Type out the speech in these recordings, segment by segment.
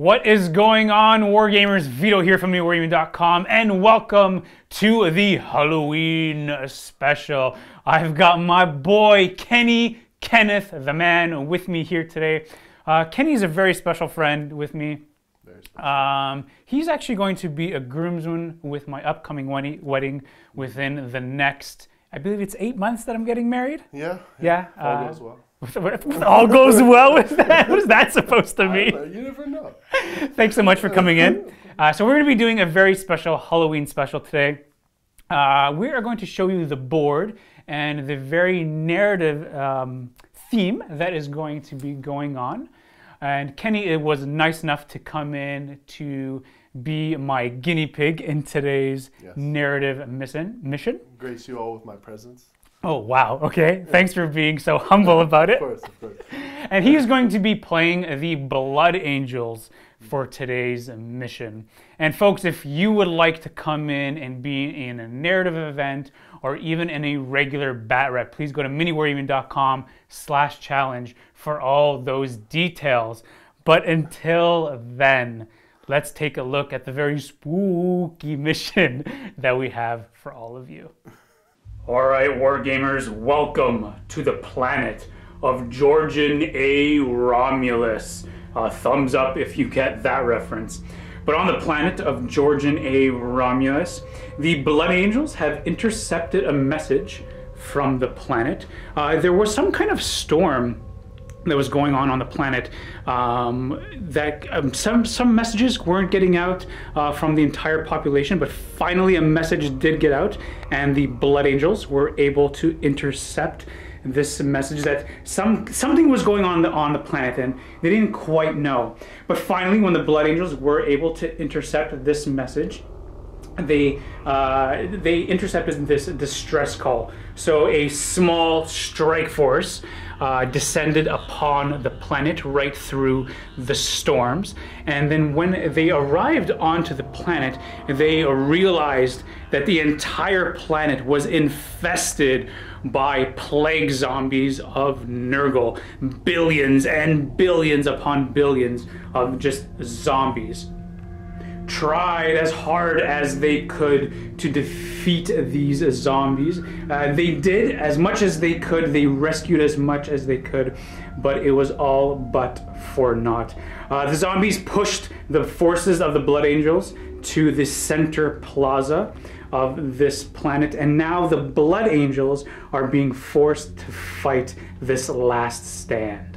What is going on, Wargamers? Vito here from Miniwargaming.com, and welcome to the Halloween special. I've got my boy Kenneth, the man, with me here today. Kenny's a very special friend with me. He's actually going to be a groomsman with my upcoming wedding within the next, I believe it's 8 months that I'm getting married. Yeah. All goes well. All goes well with that? What is that supposed to mean? You never know. Thanks so much for coming in. So we're going to be doing a very special Halloween special today. We are going to show you the board and the very narrative theme that is going to be going on. And Kenny was nice enough to come in to be my guinea pig in today's narrative mission. Grace you all with my presence. Oh, wow. Okay. Thanks for being so humble about it. Of course. And he is going to be playing the Blood Angels for today's mission. And folks, if you would like to come in and be in a narrative event or even in a regular bat rep, please go to miniwargaming.com/challenge for all those details. But until then, let's take a look at the very spooky mission that we have for all of you. All right, Wargamers, welcome to the planet of Georgian A Romulus. Thumbs up if you get that reference. But on the planet of Georgian A Romulus, the Blood Angels have intercepted a message from the planet. There was some kind of storm that was going on the planet, some messages weren't getting out from the entire population, but finally a message did get out, and the Blood Angels were able to intercept this message that something was going on the planet, and they didn't quite know. But finally, when the Blood Angels were able to intercept this message, they intercepted this distress call. So a small strike force descended upon the planet right through the storms, and then when they arrived onto the planet, they realized that the entire planet was infested by plague zombies of Nurgle. Billions and billions upon billions of just zombies. Tried as hard as they could to defeat these zombies. They did as much as they could, they rescued as much as they could, but it was all but for naught. The zombies pushed the forces of the Blood Angels to the center plaza of this planet, and now the Blood Angels are being forced to fight this last stand.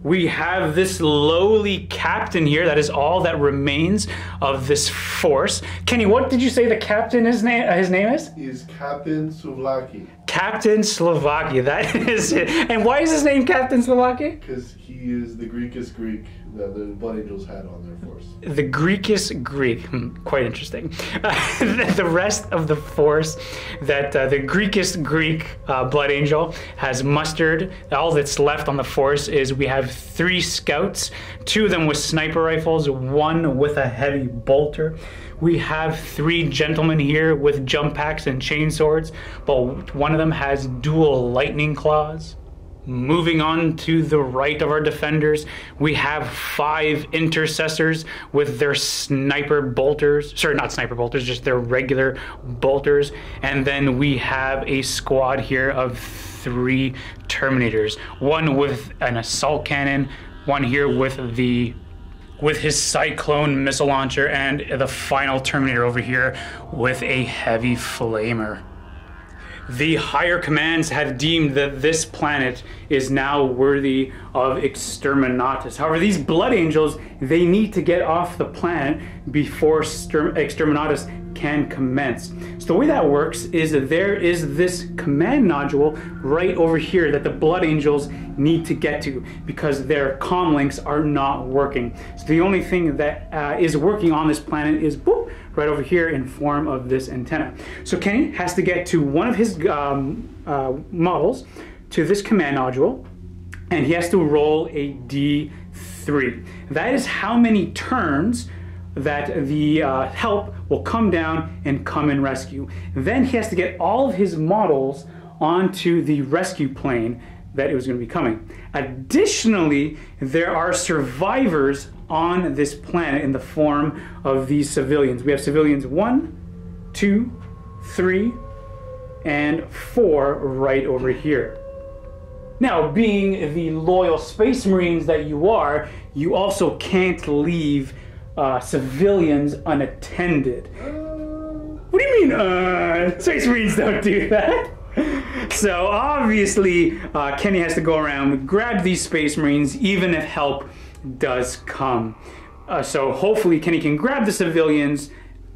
We have this lowly captain here. That is all that remains of this force. Kenny, what did you say the captain, his name is? He's Captain Slovaki. Captain Slovaki, that is it. And why is his name Captain Slovaki? Because he is the Greekest Greek that the Blood Angels had on their force. The Greekest Greek, quite interesting. The rest of the force that the Greekest Greek Blood Angel has mustered, all that's left on the force is we have 3 scouts, 2 of them with sniper rifles, 1 with a heavy bolter. We have 3 gentlemen here with jump packs and chainswords, but one of them has dual lightning claws. Moving on to the right of our defenders, we have 5 intercessors with their sniper bolters. Sorry, not sniper bolters, just their regular bolters. And then we have a squad here of 3 Terminators. 1 with an assault cannon, 1 here with his Cyclone missile launcher, and the final Terminator over here with a heavy flamer. The higher commands had deemed that this planet is now worthy of Exterminatus. However, these Blood Angels, they need to get off the planet before Exterminatus can commence. So the way that works is that there is this command nodule right over here that the Blood Angels need to get to because their comm links are not working. So the only thing that is working on this planet is right over here in form of this antenna. So Kenny has to get to one of his models to this command nodule, and he has to roll a D3. That is how many turns that the help will come down and come and rescue. Then he has to get all of his models onto the rescue plane that it was going to be coming. Additionally, there are survivors on this planet in the form of these civilians. We have civilians 1, 2, 3, and 4 right over here. Now, being the loyal Space Marines that you are, you also can't leave civilians unattended. What do you mean, Space Marines don't do that? So obviously, Kenny has to go around, grab these Space Marines, even if help does come. So hopefully Kenny can grab the civilians,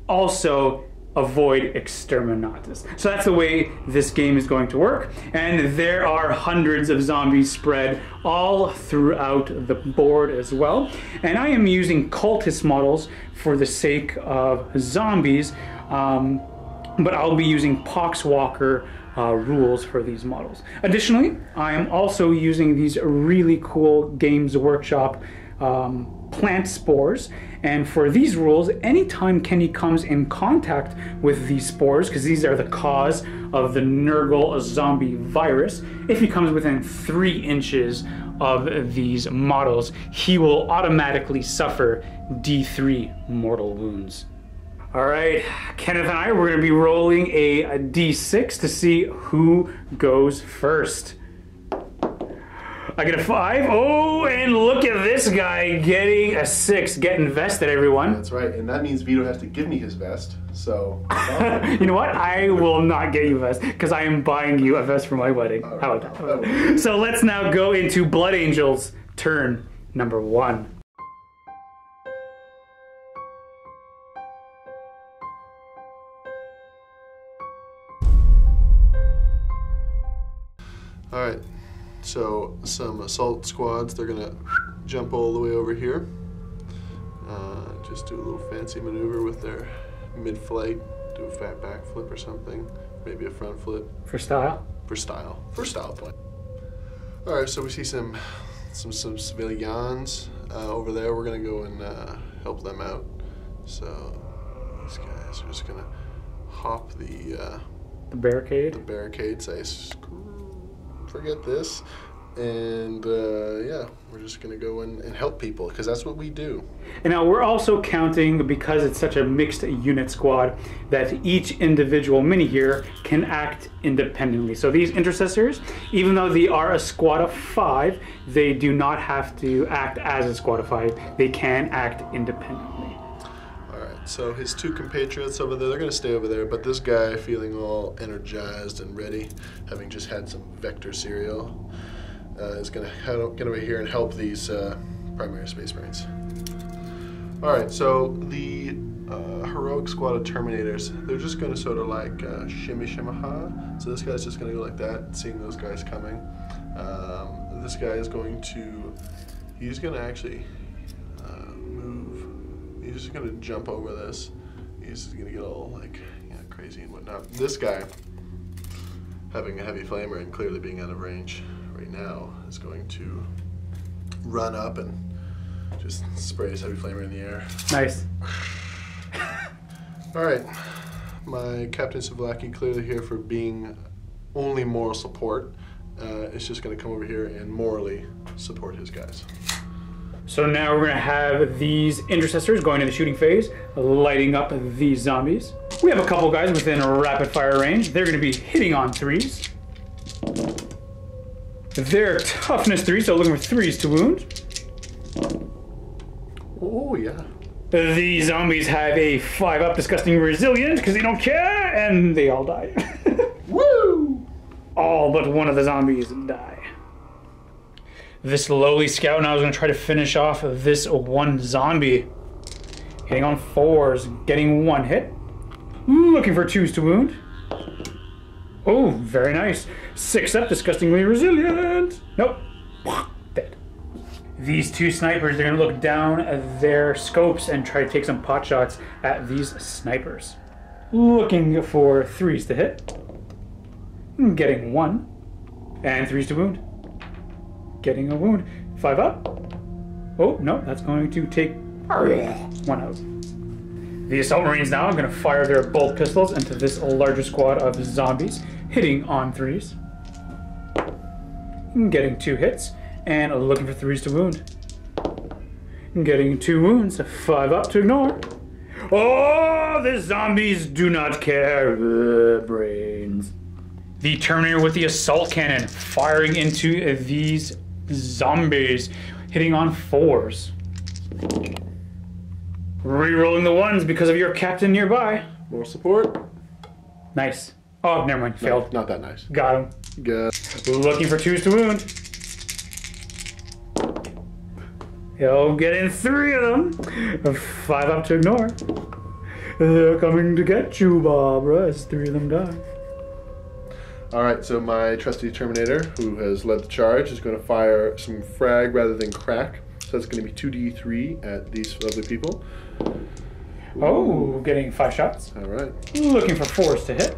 also avoid Exterminatus. So that's the way this game is going to work. And there are hundreds of zombies spread all throughout the board as well. And I am using cultist models for the sake of zombies, but I'll be using Poxwalker rules for these models. Additionally, I am also using these really cool Games Workshop plant spores, and for these rules, anytime Kenny comes in contact with these spores, because these are the cause of the Nurgle zombie virus, if he comes within 3 inches of these models, he will automatically suffer D3 mortal wounds. All right, Kenneth and I, we're going to be rolling a D6 to see who goes first. I get a 5. Oh, and look at this guy getting a 6. Get invested, everyone. That's right, and that means Vito has to give me his vest, so... You know what? I will not get you a vest, because I am buying you a vest for my wedding. Right. How about that? So let's now go into Blood Angel's turn number 1. Alright, so some assault squads, they're gonna jump all the way over here. Just do a little fancy maneuver with their mid-flight, do a fat back flip or something, maybe a front flip. For style? For style point. Alright, so we see some civilians over there. We're gonna go and help them out. So these guys are just gonna hop the barricade? The barricade, say forget this, and yeah, we're just gonna go in and help people, because that's what we do. And now we're also counting, because it's such a mixed unit squad, that each individual mini here can act independently. So these intercessors, even though they are a squad of 5, they do not have to act as a squad of 5. They can act independently. So his 2 compatriots over there, they're going to stay over there, but this guy, feeling all energized and ready, having just had some Vector cereal, is going to get over here and help these primary Space Marines. Alright, so the heroic squad of Terminators, they're just going to sort of like shimmy ha. So this guy's just going to go like that, seeing those guys coming. This guy is going to, he's going to actually move. He's just gonna jump over this. He's gonna get all like crazy and whatnot. This guy, having a heavy flamer and clearly being out of range right now, is going to run up and just spray his heavy flamer in the air. Nice. All right, my Captain Savlaki, clearly here for being only moral support, is just gonna come over here and morally support his guys. So now we're going to have these intercessors going to the shooting phase, lighting up these zombies. We have a couple guys within rapid fire range. They're going to be hitting on 3s. They're toughness 3, so looking for 3s to wound. Oh yeah. The zombies have a 5-up disgusting resilient because they don't care, and they all die. Woo! All but one of the zombies die. This lowly scout now is going to try to finish off this 1 zombie. Hitting on 4s, getting 1 hit. Looking for 2s to wound. Oh, very nice. 6-up, disgustingly resilient. Nope. Dead. These 2 snipers, they're going to look down at their scopes and try to take some pot shots at these snipers. Looking for 3s to hit. Getting 1. And 3s to wound. Getting a wound. 5 up. Oh, no, that's going to take 1 out. The Assault Marines now are going to fire their bolt pistols into this larger squad of zombies, hitting on 3s. Getting 2 hits, and looking for 3s to wound. Getting 2 wounds, 5 up to ignore. Oh, the zombies do not care. Brains. The Terminator with the assault cannon firing into these zombies, hitting on 4s. Rerolling the 1s because of your captain nearby. More support. Nice. Oh, never mind. Failed. Not that nice. Got him. Good. Looking for 2s to wound. He'll get in 3 of them. 5 up to ignore. They're coming to get you, Barbara, as 3 of them die. Alright, so my trusty Terminator, who has led the charge, is going to fire some frag rather than crack. So that's going to be 2d3 at these lovely people. Oh, getting 5 shots. Alright. Looking for 4s to hit.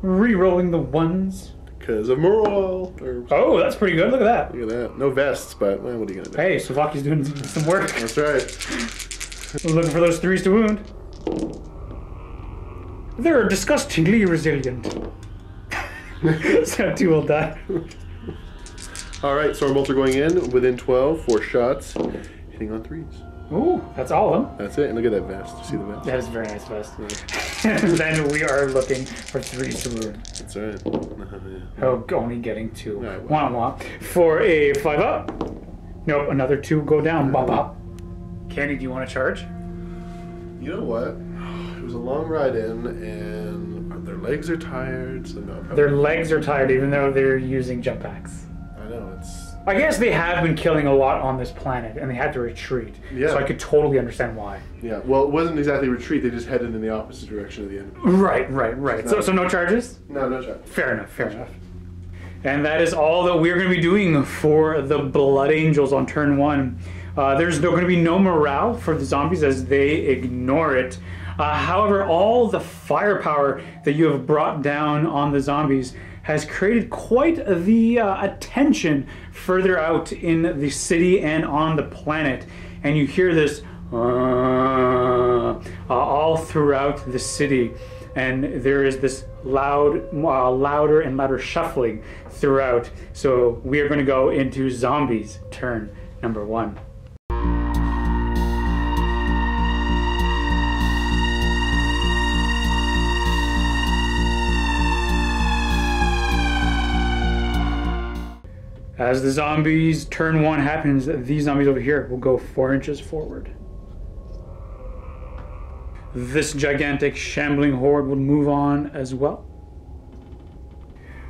Re-rolling the 1s. Because of morale. Oh, that's pretty good. Look at that. Look at that. No vests, but well, what are you going to do? Hey, Slovakia's doing some work. That's right. Looking for those 3s to wound. They're disgustingly resilient. So 2 will die. Alright, Storm Bolter going in within 12, 4 shots, hitting on 3s. Ooh, that's all of them. That's it. And look at that vest. You see the vest? That is a very nice vest. And then we are looking for 3s to wound. That's right. Yeah. Oh, only getting 2. Right, well. Wah. For a 5 up. Nope, another 2 go down. Bop bop. Candy, do you want to charge? You know what? It was a long ride in, and their legs are tired, so no. Their legs are tired, even though they're using jump packs. I know, it's... I guess they have been killing a lot on this planet, and they had to retreat. Yeah. So I could totally understand why. Yeah, well, it wasn't exactly retreat, they just headed in the opposite direction of the enemy. Right. So no charges? No charge. Fair enough. And that is all that we're going to be doing for the Blood Angels on turn 1. There's going to be no morale for the zombies as they ignore it. However, all the firepower that you have brought down on the zombies has created quite the attention further out in the city and on the planet. And you hear this all throughout the city. And there is this louder and louder shuffling throughout. So we are going to go into zombies turn number 1. As the zombies turn 1 happens, these zombies over here will go 4 inches forward. This gigantic shambling horde will move on as well.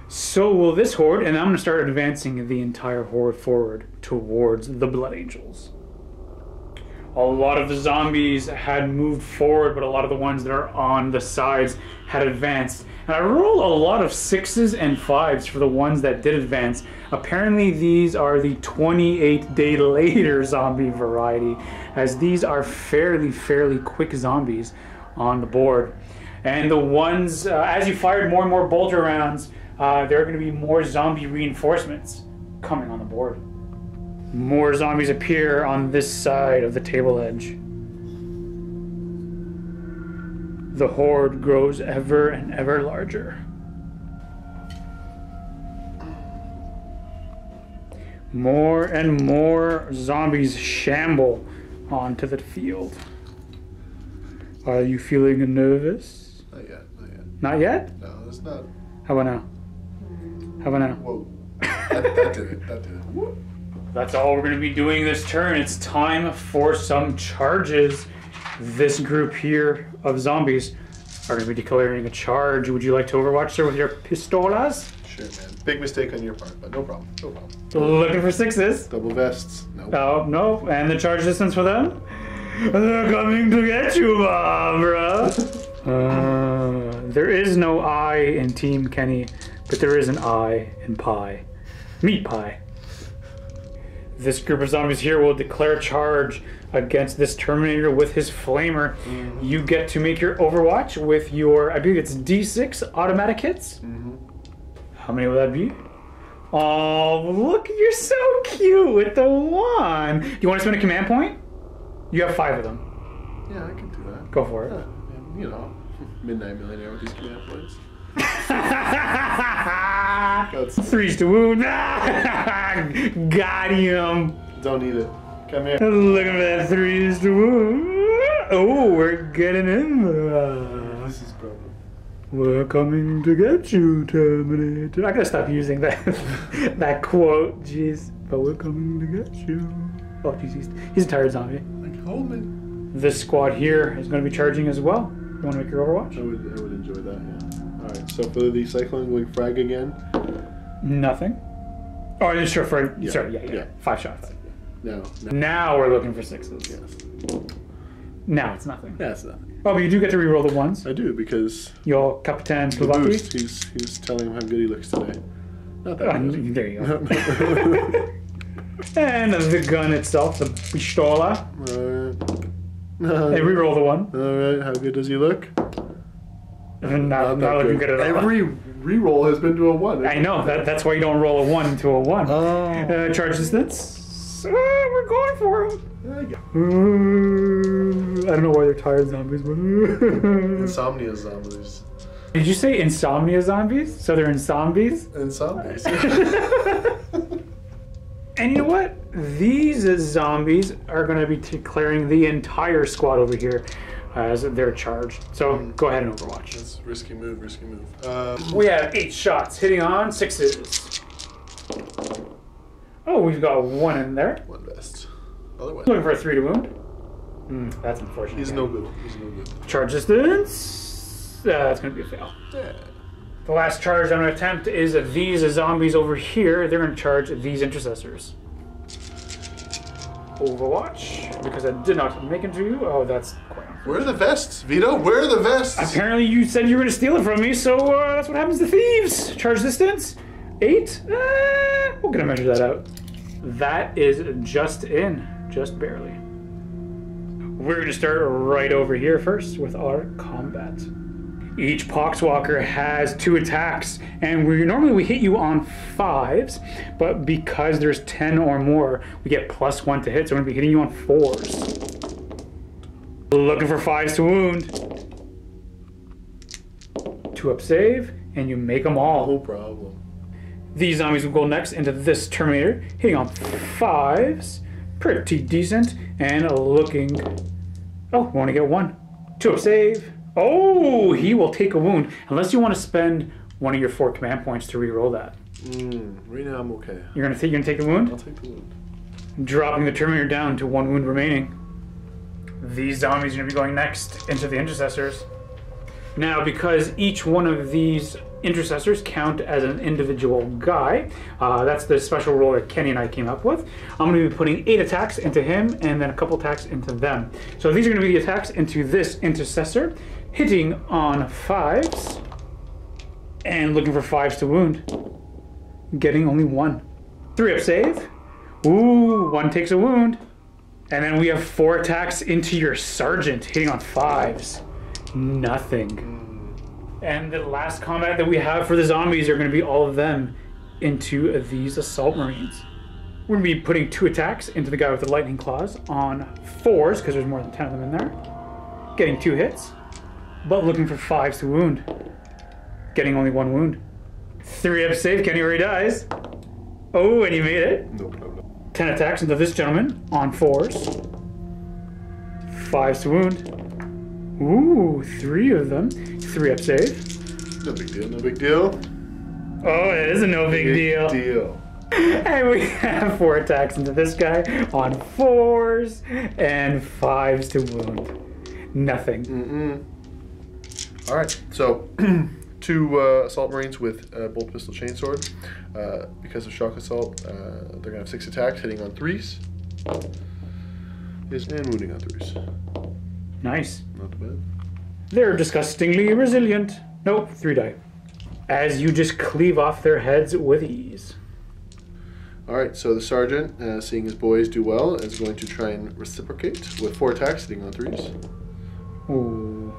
So will this horde, and I'm going to start advancing the entire horde forward towards the Blood Angels. A lot of the zombies had moved forward, but a lot of the ones that are on the sides had advanced. And I rolled a lot of 6s and 5s for the ones that did advance. Apparently these are the 28-day later zombie variety, as these are fairly quick zombies on the board. And the ones, as you fired more and more bolter rounds, there are going to be more zombie reinforcements coming on the board. More zombies appear on this side of the table edge. The horde grows ever and ever larger. More and more zombies shamble onto the field. Are you feeling nervous? Not yet. Not yet? No, it's not. How about now? Whoa. That did it. Whoop. That's all we're going to be doing this turn. It's time for some charges. This group here of zombies are going to be declaring a charge. Would you like to overwatch, sir, with your pistolas? Sure, man. Big mistake on your part, but no problem. Looking for 6s. Double vests. Nope. Oh, no. And the charge distance for them? They're coming to get you, Barbara. There is no I in Team Kenny, but there is an I in pie. Meat pie. This group of zombies here will declare charge against this Terminator with his flamer. Mm-hmm. You get to make your overwatch with your, I believe it's D6 automatic hits. Mm-hmm. How many will that be? Oh, look, you're so cute with the 1. Do you want to spend a command point? You have 5 of them. Yeah, I can do that. Go for it. You know, Midnight Millionaire with these command points. Threes to wound. Got him. Don't need it. Come here. Look at that, threes to wound. Oh, we're getting him. This is problem. We're coming to get you, Terminator. I gotta stop using that that quote. Jeez, but we're coming to get you. Oh, jeez, he's a tired zombie. Like, hold me. This squad here is going to be charging as well. You want to make your Overwatch? I would enjoy that. Yeah. All right. So for the cyclone, going frag again. Nothing. Oh, yeah, sure. For Yeah. sorry, yeah. 5 shots. No. Now we're looking for 6s. Yes. Now it's nothing. That's nothing. Oh, but you do get to reroll the 1s. I do because Your Capitan the Slovaki. boost. He's telling him how good he looks today. Not that good. There you go. And the gun itself, the pistola. Hey, reroll the 1. All right. How good does he look? Not looking good at all. Every reroll has been to a 1. I know. That's why you don't roll a 1 into a 1. Oh. Charge distance. We're going for him. I don't know why they're tired zombies, but Insomnia zombies. Did you say insomnia zombies? So they're in zombies? Zombies. And you know what? These zombies are going to be declaring the entire squad over here as they're charged. So go ahead and Overwatch. That's risky move. We have 8 shots hitting on 6s. Oh, we've got 1 in there. 1 vest. Other one. Looking for a 3 to wound. That's unfortunate. He's no good. Charge distance. That's going to be a fail. Yeah. The last charge I'm going to attempt is these zombies over here. They're going to charge these intercessors. Overwatch, because I did not make it to you. Oh, that's quite unfair. Where are the vests, Vito? Where are the vests? Apparently you said you were going to steal it from me, so that's what happens to thieves. Charge distance, 8. We're going to measure that out. That is just in, just barely. We're going to start right over here first with our combat. Each Poxwalker has 2 attacks, and normally we hit you on 5s, but because there's 10 or more, we get +1 to hit, so we're going to be hitting you on 4s. Looking for 5s to wound. 2 up save, and you make them all. No problem. These zombies will go next into this Terminator, hitting on 5s. Pretty decent, and looking... Oh, we want to get 1. 2 up save. Oh, he will take a wound, unless you want to spend one of your 4 command points to reroll that. Right now I'm okay. You're gonna take the wound? I'll take the wound. Dropping the Terminator down to 1 wound remaining. These zombies are gonna be going next into the Intercessors. Now, because each one of these Intercessors count as an individual guy, that's the special rule that Kenny and I came up with. I'm going to be putting 8 attacks into him and then a couple attacks into them. So these are going to be the attacks into this Intercessor, hitting on 5s and looking for 5s to wound. Getting only 1. 3 up save. Ooh, 1 takes a wound. And then we have 4 attacks into your Sergeant, hitting on 5s. Nothing. And the last combat that we have for the zombies are going to be all of them into these Assault Marines. We're going to be putting 2 attacks into the guy with the lightning claws on 4s, because there's more than 10 of them in there. Getting 2 hits, but looking for 5s to wound. Getting only 1 wound. 3 up save, Kenny already dies. Oh, and you made it. No problem. 10 attacks into this gentleman on 4s. 5s to wound. Ooh, 3 of them. 3 up save. No big deal, no big deal. Oh, it is a no big deal. And we have 4 attacks into this guy on 4s and 5s to wound. Nothing. Alright, so 2 Assault Marines with Bolt Pistol Chainsword. Because of Shock Assault, they're going to have 6 attacks, hitting on 3s. And wounding on 3s. Nice. Not too bad. They're disgustingly resilient. Nope, 3 die. As you just cleave off their heads with ease. Alright, so the Sergeant, seeing his boys do well, is going to try and reciprocate with 4 attacks, hitting on 3s. Ooh.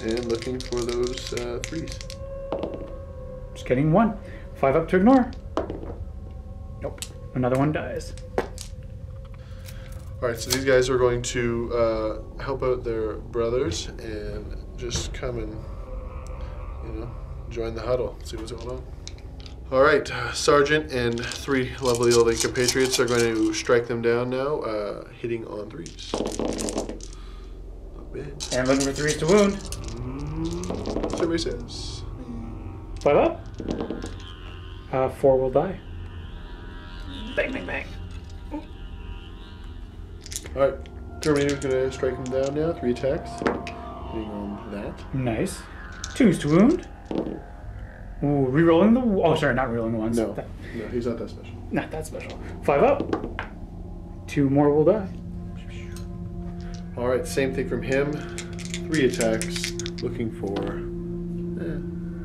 And looking for those 3s. Just getting 1. 5 up to ignore. Nope. Another one dies. Alright, so these guys are going to help out their brothers and just come and, join the huddle. See what's going on. All right, Sergeant and 3 lovely old compatriots are going to strike them down now, hitting on 3s. Not bad. And looking for 3s to wound. Survey says. 5 up. 4 will die. Bang, bang, bang. All right, Terminator's going to strike him down now. 3 attacks. Hitting on that. Nice. 2s to wound. Ooh, rerolling the... Oh, sorry, not rerolling the ones. No, he's not that special. Not that special. 5 up. 2 more will die. All right, same thing from him. 3 attacks. Looking for...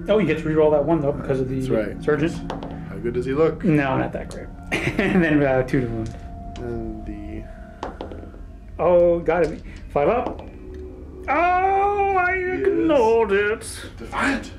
Oh, you get to reroll that one, though, because of the Sergeant. How good does he look? No, not that great. And then 2 to wound. And the... Oh, got it. 5 up. Oh, I ignored it. Defiant.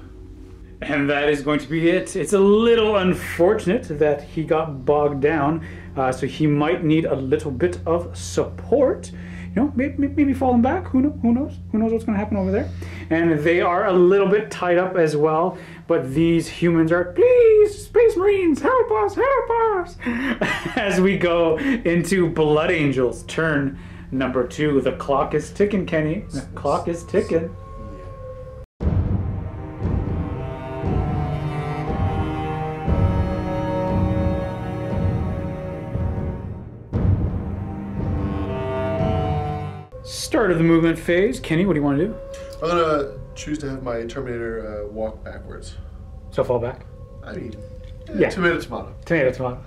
And that is going to be it. It's a little unfortunate that he got bogged down, so he might need a little bit of support. You know, maybe falling back. Who knows? Who knows what's going to happen over there? And they are a little bit tied up as well. But these humans are, please, Space Marines, help us, help us! As we go into Blood Angels, turn number 2. The clock is ticking, Kenny. The clock is ticking. Start of the movement phase. Kenny, what do you want to do? I'm going to choose to have my Terminator walk backwards. So fall back? I mean, yeah. Tomato, tomato. Tomato, tomato.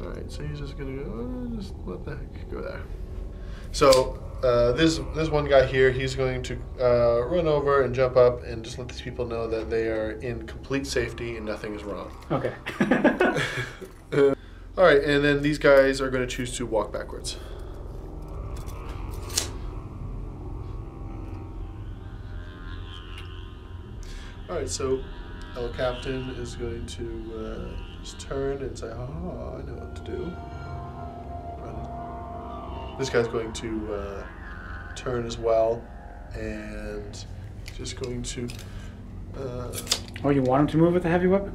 Alright, so he's just going to go, just let the heck go there. So, this one guy here, he's going to run over and jump up and just let these people know that they are in complete safety and nothing is wrong. Okay. Alright, and then these guys are going to choose to walk backwards. Alright, so El Captain is going to just turn and say, oh, I know what to do. Run. This guy's going to turn as well, and just going to... Oh, you want him to move with the heavy weapon?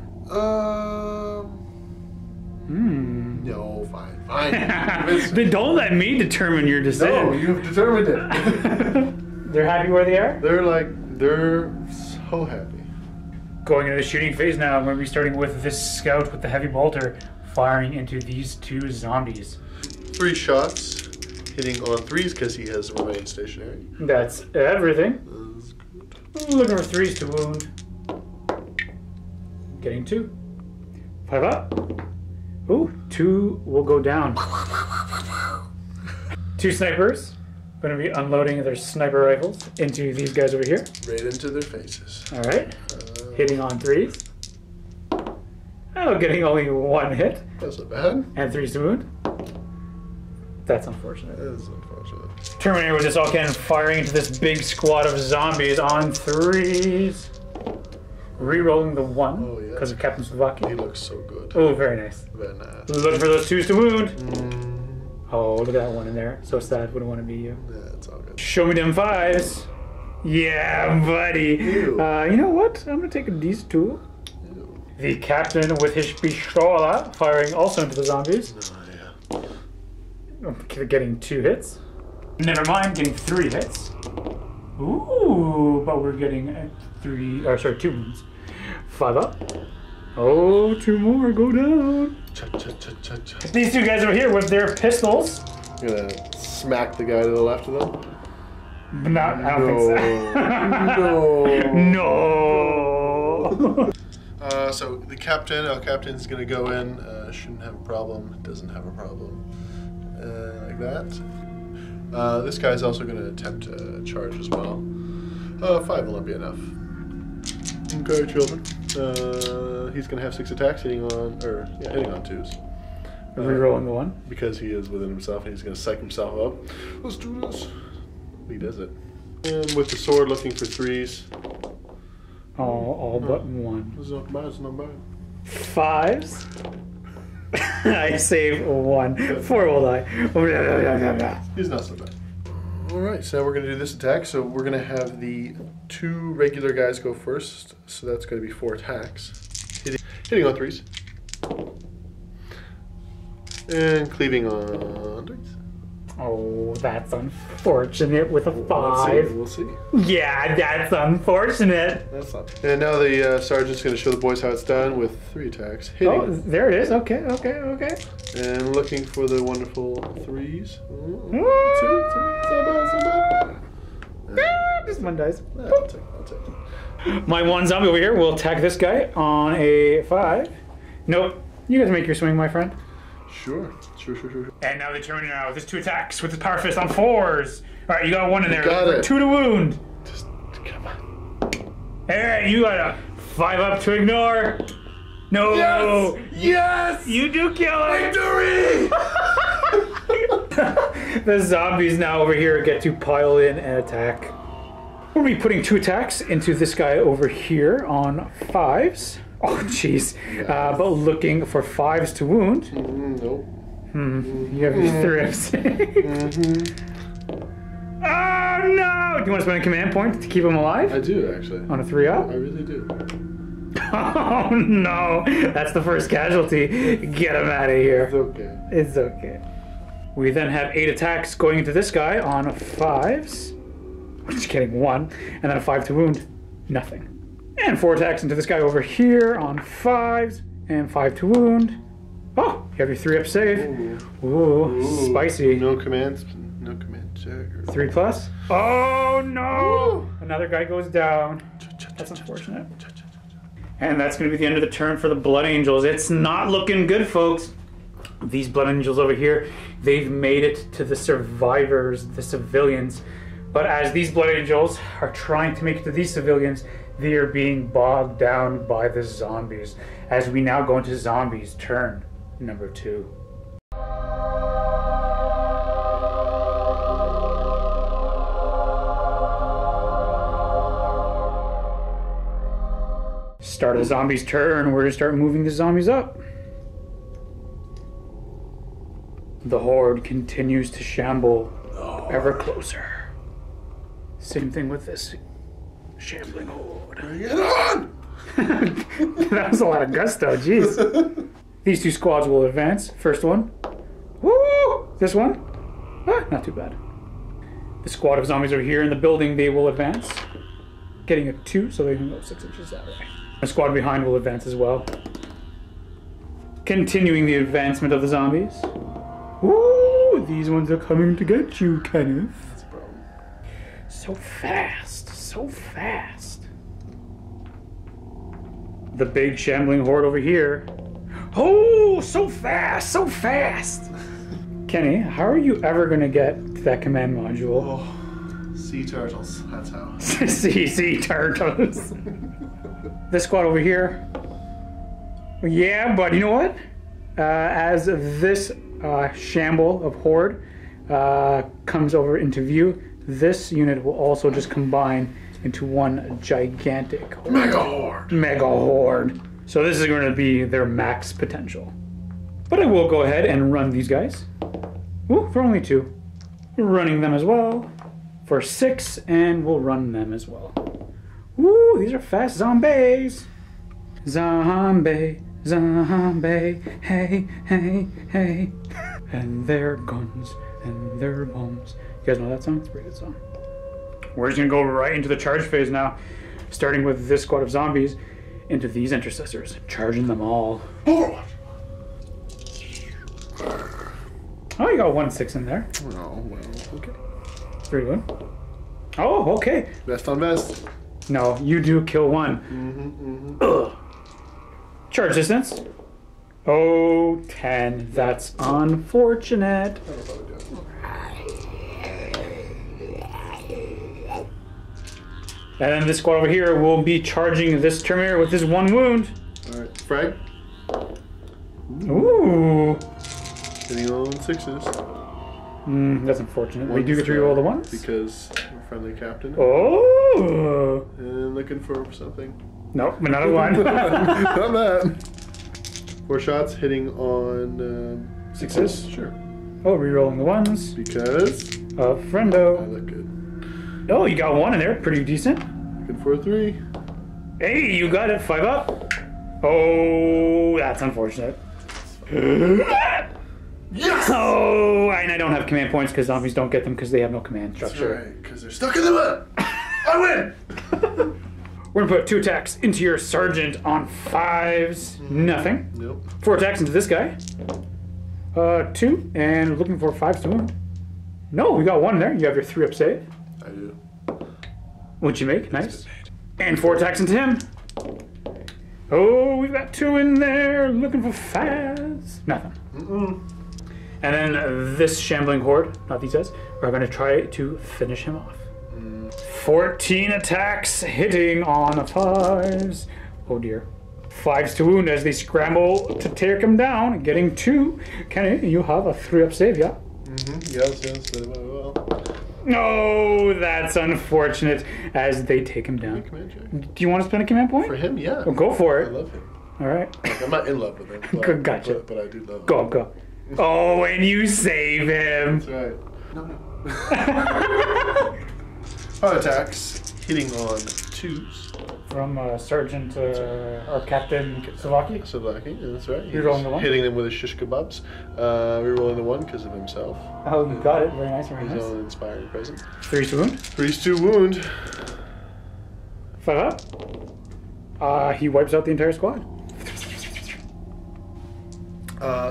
No, fine. Then don't let me determine your decision. No, you've determined it. They're happy where they are? They're so happy. Going into the shooting phase now, I'm going to be starting with this scout with the heavy bolter, firing into these 2 zombies. 3 shots, hitting on 3s because he has remained stationary. That's everything. That's good. Looking for 3s to wound. Getting 2. 5 up. Ooh, 2 will go down. 2 snipers. Going to be unloading their sniper rifles into these guys over here. Right into their faces. All right. Hitting on 3s. Oh, getting only 1 hit. That's not bad. And 3s to wound. That's unfortunate. That is unfortunate. Terminator with this all cannon firing into this big squad of zombies on 3s. Rerolling the 1 because of Captain Slovakia. He looks so good. Oh, very nice. Very nice. Looking for those 2s to wound. Oh, look at that one in there. So sad. Wouldn't want to be you. Yeah, it's all good. Show me them 5s. Yeah, buddy. You know what? I'm going to take these 2. Ew. The captain with his pistola firing also into the zombies. Oh, yeah. Getting 2 hits. Never mind, getting 3 hits. Ooh, but we're getting 2 wounds. 5 up. Oh, 2 more, go down. These 2 guys over here with their pistols. You're gonna smack the guy to the left of them? Not, I don't think so. No. So the captain, our captain's gonna go in. Shouldn't have a problem. Doesn't have a problem. Like that. This guy's also gonna attempt to charge as well. 5 will not be enough. Okay, children. He's gonna have 6 attacks, hitting on 2s. Rerolling the 1. Because he is within himself, and he's gonna psych himself up. Let's do this. He does it. And with the sword, looking for 3s. All but 1. It's not bad. It's not bad. 5s. I save 1. 4 will die. He's not so bad. Alright, so now we're going to do this attack. So we're going to have the 2 regular guys go first. So that's going to be 4 attacks. Hitting on 3s. And cleaving on 3s. Oh, that's unfortunate with a 5. We'll see. Yeah, that's unfortunate. That's not. And now the sergeant's going to show the boys how it's done with 3 attacks. Hitting. Oh, there it is. Okay, okay, okay. And looking for the wonderful 3s. Woo! 2. This one dies. I'll take it. My 1 zombie over here will attack this guy on a 5. Nope. You guys make your swing, my friend. Sure. And now the Terminator now with his 2 attacks with his power fist on 4s. Alright, you got 1 in there. Got it. 2 to wound. Just come on. Alright, you got a 5 up to ignore. No. Yes! You do kill him. Victory! The zombies now over here get to pile in and attack. We'll be putting 2 attacks into this guy over here on 5s. Oh, jeez. But looking for 5s to wound. Nope. You have your 3s. Oh, no! Do you want to spend a command point to keep him alive? I do, actually. On a 3-up? I really do. Oh, no. That's the first casualty. Get him out of here. It's okay. It's okay. We then have 8 attacks going into this guy on 5s. Just kidding, 1. And then a 5 to wound. Nothing. And 4 attacks into this guy over here on 5s. And 5 to wound. Oh, you have your 3-up save. Ooh, spicy. No commands. No command check. 3+. Oh, no. Another guy goes down. That's unfortunate. And that's going to be the end of the turn for the Blood Angels. It's not looking good, folks. These Blood Angels over here, they've made it to the survivors, the civilians. But as these Blood Angels are trying to make it to these civilians, they are being bogged down by the zombies. As we now go into zombies turn number 2. Start a zombie's turn. We're going to start moving the zombies up. The horde continues to shamble ever closer. Same thing with this shambling horde. Bring it on! That was a lot of gusto, jeez. These 2 squads will advance. First one. Woo! This one. Not too bad. The squad of zombies over here in the building, they will advance. Getting a 2, so they can go 6 inches that way. The squad behind will advance as well. Continuing the advancement of the zombies. Woo! These ones are coming to get you, Kenneth. That's a problem. So fast, so fast. The big shambling horde over here. Oh, so fast, so fast. Kenny, how are you ever going to get to that command module? Oh, sea turtles, that's how. sea turtles. This squad over here. Yeah, but you know what? As this shamble of horde comes over into view, this unit will also just combine into one gigantic horde. Mega horde. So this is going to be their max potential. But I will go ahead and run these guys. Ooh, for only 2. Running them as well. For 6, and we'll run them as well. Woo, these are fast zombies. Zombie, zombie, hey, hey, hey. And their guns and their bombs. You guys know that song? It's a pretty good song. We're just gonna go right into the charge phase now. Starting with this squad of zombies into these intercessors. Charging them all. Oh, you got 1-6 in there. Oh, well, okay. 3-1. Oh, okay. Best on best. No, you do kill 1. Ugh. Charge distance. Oh, 10. That's unfortunate. And then this squad over here will be charging this Terminator with his 1 wound. Alright, frag. Ooh. Hitting on 6s. That's unfortunate. We do get to reroll the 1s. Because we're friendly captain. Oh. And looking for something. Nope, another 1. Not bad. 4 shots hitting on 6s. Sure. Oh, rerolling the 1s. Because A friendo. I look good. Oh, you got one in there. Pretty decent. Good for a 3. Hey, you got it. 5 up. Oh, that's unfortunate. Yes! Oh, and I don't have command points because zombies don't get them because they have no command structure. That's right, because they're stuck in the mud. I win! We're gonna put 2 attacks into your sergeant on 5s. Nothing. Nope. 4 attacks into this guy. 2, and looking for 5s to wound. No, we got 1 there. You have your 3 up save. I do. What'd you make? Nice. And 4 attacks into him. Oh, we've got 2 in there. Looking for 5s. Nothing. And then this shambling horde, not these guys, are going to try to finish him off. 14 attacks hitting on 5s. Oh dear. 5s to wound as they scramble to take him down. Getting 2. Kenny, you have a 3 up save, yeah? Yes, very well. No, that's unfortunate as they take him down. Do you want to spend a command point? For him, yeah. Well, go for it. I love him. All right. Like, I'm not in love with him. Gotcha. But I do love him. Go. Oh, and you save him. That's right. No. 5 attacks, hitting on 2s. From Sergeant or Captain Savaki. Savaki, yeah, that's right. You're rolling the 1? Hitting them with his shish kebabs. We're rolling the 1 because of himself. Oh, you got it. Very nice, very He's nice. all inspiring present. 3 to wound. 3's to wound. 5 up. He wipes out the entire squad.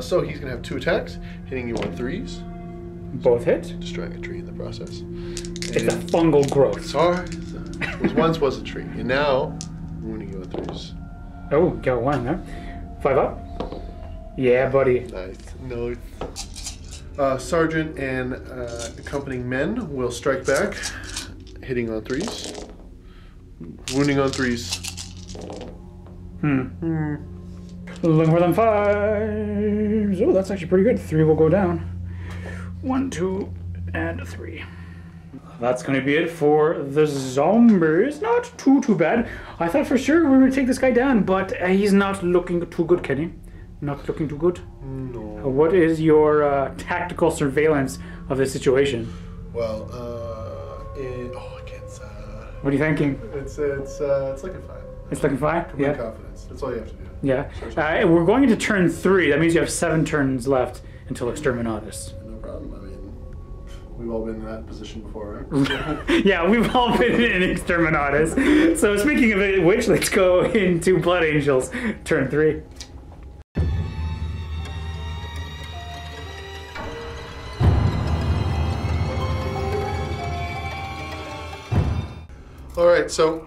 So he's going to have 2 attacks, hitting you on 3s. Both hit. Destroying a tree in the process. It's a fungal growth. Sorry. Once was a tree, and now wounding you with 3s. Oh, got 1 there. 5 up. Yeah, buddy. Nice. No. Sergeant and accompanying men will strike back, hitting on 3s. Wounding on 3s. Looking for them 5s. Oh, that's actually pretty good. 3 will go down. 1, 2, and 3. That's going to be it for the zombies. Not too bad. I thought for sure we would take this guy down, but he's not looking too good, Kenny. Not looking too good. No. What is your tactical surveillance of the situation? Well, I can't. What are you thinking? It's looking fine. It's looking fine? Complete confidence. That's all you have to do. Yeah. We're going into turn 3. That means you have 7 turns left until Exterminatus. No problem. I mean, we've all been in that position before, right? Yeah, we've all been in Exterminatus. So speaking of which, let's go into Blood Angels, turn 3. Alright, so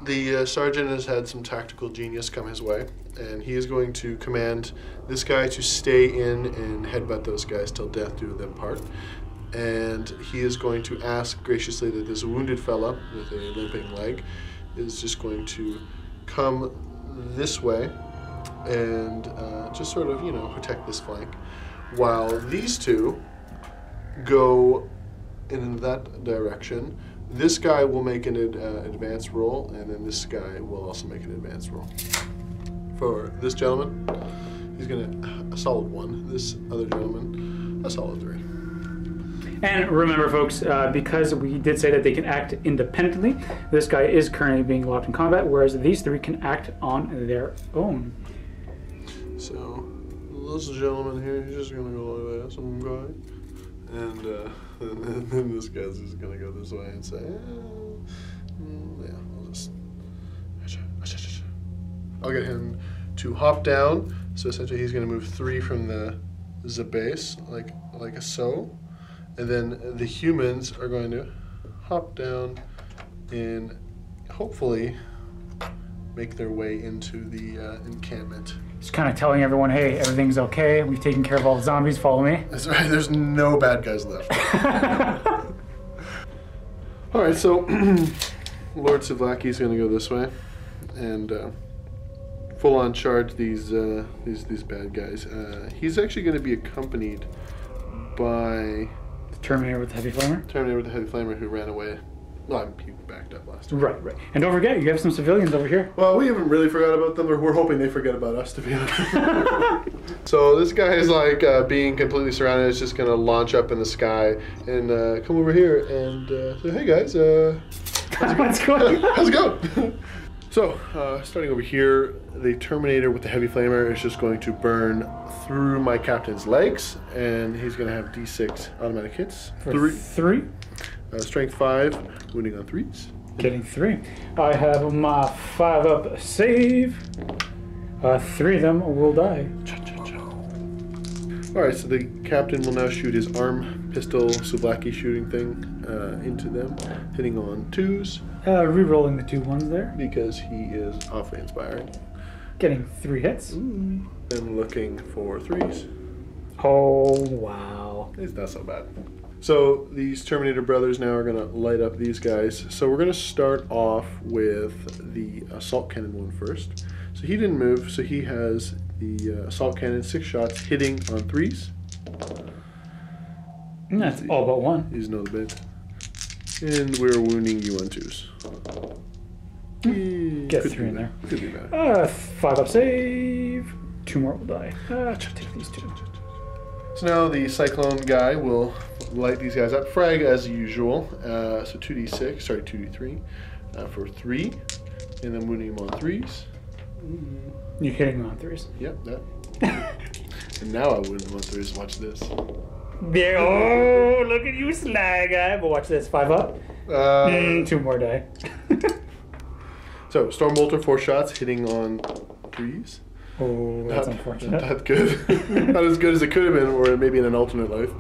the sergeant has had some tactical genius come his way, and he is going to command this guy to stay in and headbutt those guys till death do them part. And he is going to ask graciously that this wounded fella with a limping leg is just going to come this way and just sort of, protect this flank, while these two go in that direction. This guy will make an advanced roll, and then this guy will also make an advanced roll. For this gentleman, he's going to a solid 1. This other gentleman, a solid 3. And remember, folks, because we did say that they can act independently, this guy is currently being locked in combat, whereas these 3 can act on their own. So, this gentleman here, he's just going to go like that, some guy. And then this guy's just going to go this way and say, I'll just... I'll get him to hop down. So essentially he's going to move 3 from the base, like a so. And then the humans are going to hop down and hopefully make their way into the encampment. Just kind of telling everyone, hey, everything's okay. We've taken care of all the zombies. Follow me. That's right. There's no bad guys left. All right. So Lord Savlaki's going to go this way and full on charge these bad guys. He's actually going to be accompanied by The Terminator with the heavy flamer. Terminator with the heavy flamer who ran away Well, he backed up last time. Right, right. And don't forget, you have some civilians over here. Well, we haven't really forgot about them, or we're hoping they forget about us, to be honest. So this guy is like being completely surrounded. It's just going to launch up in the sky and come over here and say, hey guys, What's going on? how's it going? So, starting over here, the Terminator with the heavy flamer is just going to burn through my captain's legs, and he's going to have D6 automatic hits. For three. Strength 5, wounding on 3s. Getting 3. I have my 5-up save. 3 of them will die. Alright, so the captain will now shoot his arm pistol Souvlaki shooting thing into them, hitting on 2s. Re-rolling the 2 ones there. Because he is awfully inspiring. Getting 3 hits. And looking for 3s. Oh, wow. It's not so bad. So these Terminator brothers now are going to light up these guys. So we're going to start off with the assault cannon one first. So he didn't move, so he has the assault cannon, 6 shots, hitting on 3s. And that's all but 1. He's another bit. And we're wounding you on 2s. Get 3 in there. Could be bad. 5-up save. 2 more will die. Take these 2. So now the Cyclone guy will light these guys up. Frag as usual. So 2d6, sorry, 2d3 for 3. And then wounding him on 3s. You're hitting them on 3s. Yep, that. And now I wound him on 3s. Watch this. There. Oh, look at you, sly guy. But watch this. 5-up. 2 more die. So Stormbolter, 4 shots, hitting on 3s. Oh, that's unfortunate. Not good. Not as good as it could have been, or maybe in an alternate life.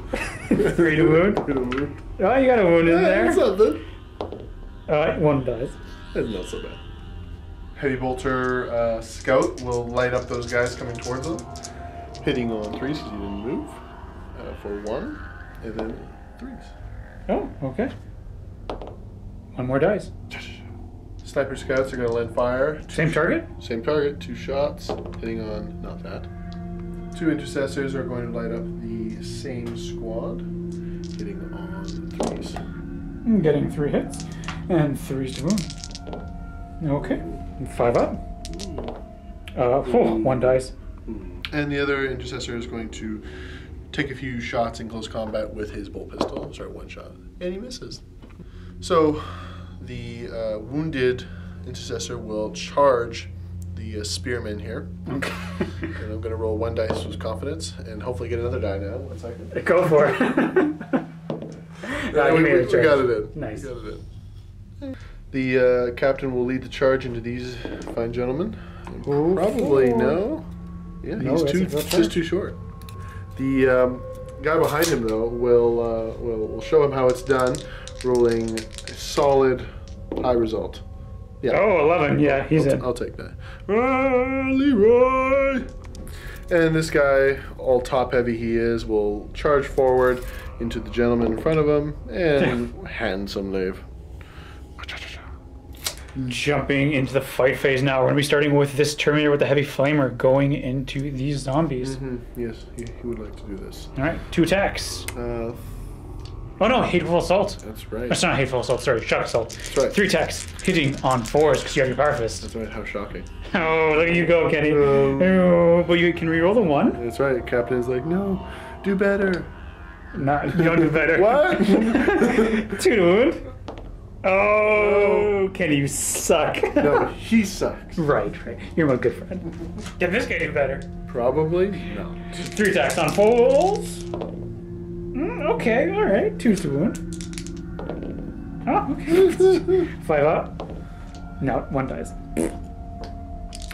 3 to wound. 3 to wound. Oh, you got a wound in there. That's something. 1 dies. That's not so bad. Heavy Bolter Scout will light up those guys coming towards them, hitting on 3s because he didn't move for 1, and then 3s. Oh, okay. 1 more dies. Sniper Scouts are going to lend fire. Same target? Same target, 2 shots, hitting on not that. 2 Intercessors are going to light up the same squad, hitting on 3s. I'm getting 3 hits and 3s to wound. Okay. 5-up. 1 dies. And the other Intercessor is going to take a few shots in close combat with his bolt pistol. Sorry, 1 shot. And he misses. So the wounded Intercessor will charge the spearman here. Okay. And I'm going to roll 1 dice with confidence and hopefully get another die now. 1 second. Go for it. We got it in. Nice. We got it in. The captain will lead the charge into these fine gentlemen. Probably no. Yeah, No, he's just too short. The guy behind him though will show him how it's done, rolling a solid high result. Yeah. Oh, 11. Yeah, he's in. I'll take that. Leroy. And this guy, all top heavy he is, will charge forward into the gentleman in front of him and handsomely. Jumping into the fight phase now. We're going to be starting with this Terminator with the heavy flamer going into these zombies. Yes, he would like to do this. All right, 2 attacks. Oh no, hateful assault. That's right. That's not hateful assault, sorry, shock assault. That's right. 3 attacks, hitting on 4s because you have your power fist. That's right, how shocking. Oh, look at you go, Kenny. Oh, but you can reroll the 1. That's right, Captain's like, no, do better. Not, you don't do better. What? 2 to wound. Oh, Kenny, you suck. No, he sucks. Right. You're my good friend. Can this guy do better? Probably no. 3 attacks on 4s. Okay, alright. 2 to wound. Oh, okay. 5 up. No, 1 dies.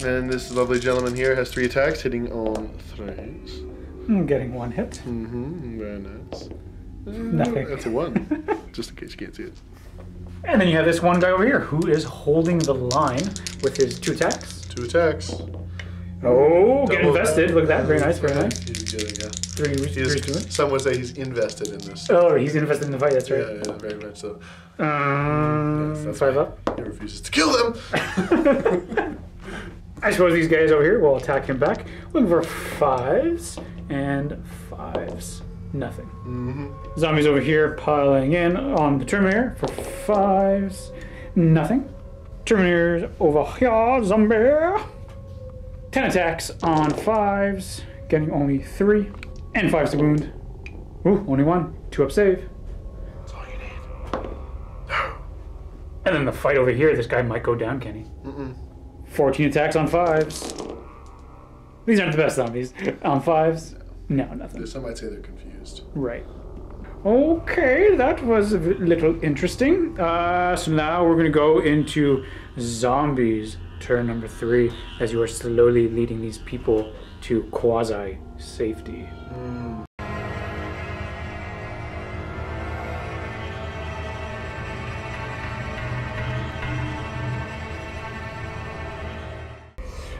And this lovely gentleman here has 3 attacks, hitting on 3s. I'm getting 1 hit. Very nice. Nothing. That's a 1, just in case you can't see it. And then you have this one guy over here who is holding the line with his 2 attacks. 2 attacks. Oh, get invested. Look at that. Very nice, very nice. He's getting, 3 to wound. some would say he's invested in this. Oh, he's invested in the fight, that's right. Yeah, very much so. Yes, 5 up. He refuses to kill them. I suppose these guys over here will attack him back. Looking for 5s and 5s. Nothing. Mm-hmm. Zombies over here piling in on the Terminator for 5s. Nothing. Terminators over here. Zombie. 10 attacks on 5s. Getting only 3. And 5s to wound. Ooh, only 1. 2 up save. That's all you need. And then the fight over here, this guy might go down, Kenny. 14 attacks on 5s. These aren't the best zombies. On 5s? No, nothing. Some might say they're confused. Right. Okay, that was a little interesting. So now we're going to go into zombies, turn number 3, as you are slowly leading these people to quasi-safety.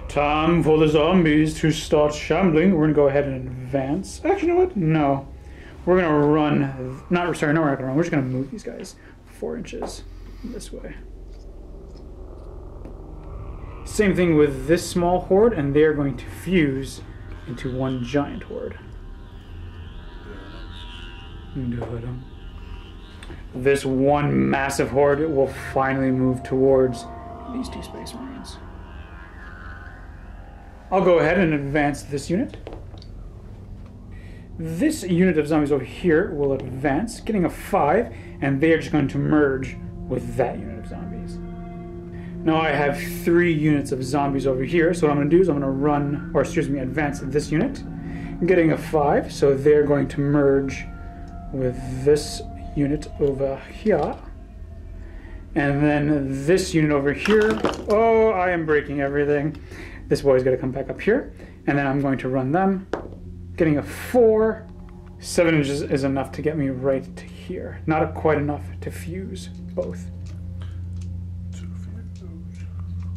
Time for the zombies to start shambling. We're going to go ahead and advance. Actually, you know what? No. We're going to run. We're not going to run. We're just going to move these guys 4 inches this way. Same thing with this small horde, and they're going to fuse into one giant horde. This one massive horde will finally move towards these 2 Space Marines. I'll go ahead and advance this unit. This unit of zombies over here will advance, getting a 5, and they are just going to merge with that unit of zombies. Now I have 3 units of zombies over here, so what I'm going to do is I'm going to advance this unit, getting a 5, so they're going to merge with this unit over here. And then this unit over here, oh, I am breaking everything. This boy's got to come back up here, and then I'm going to run them, getting a 4. 7 inches is enough to get me right to here. Not quite enough to fuse both.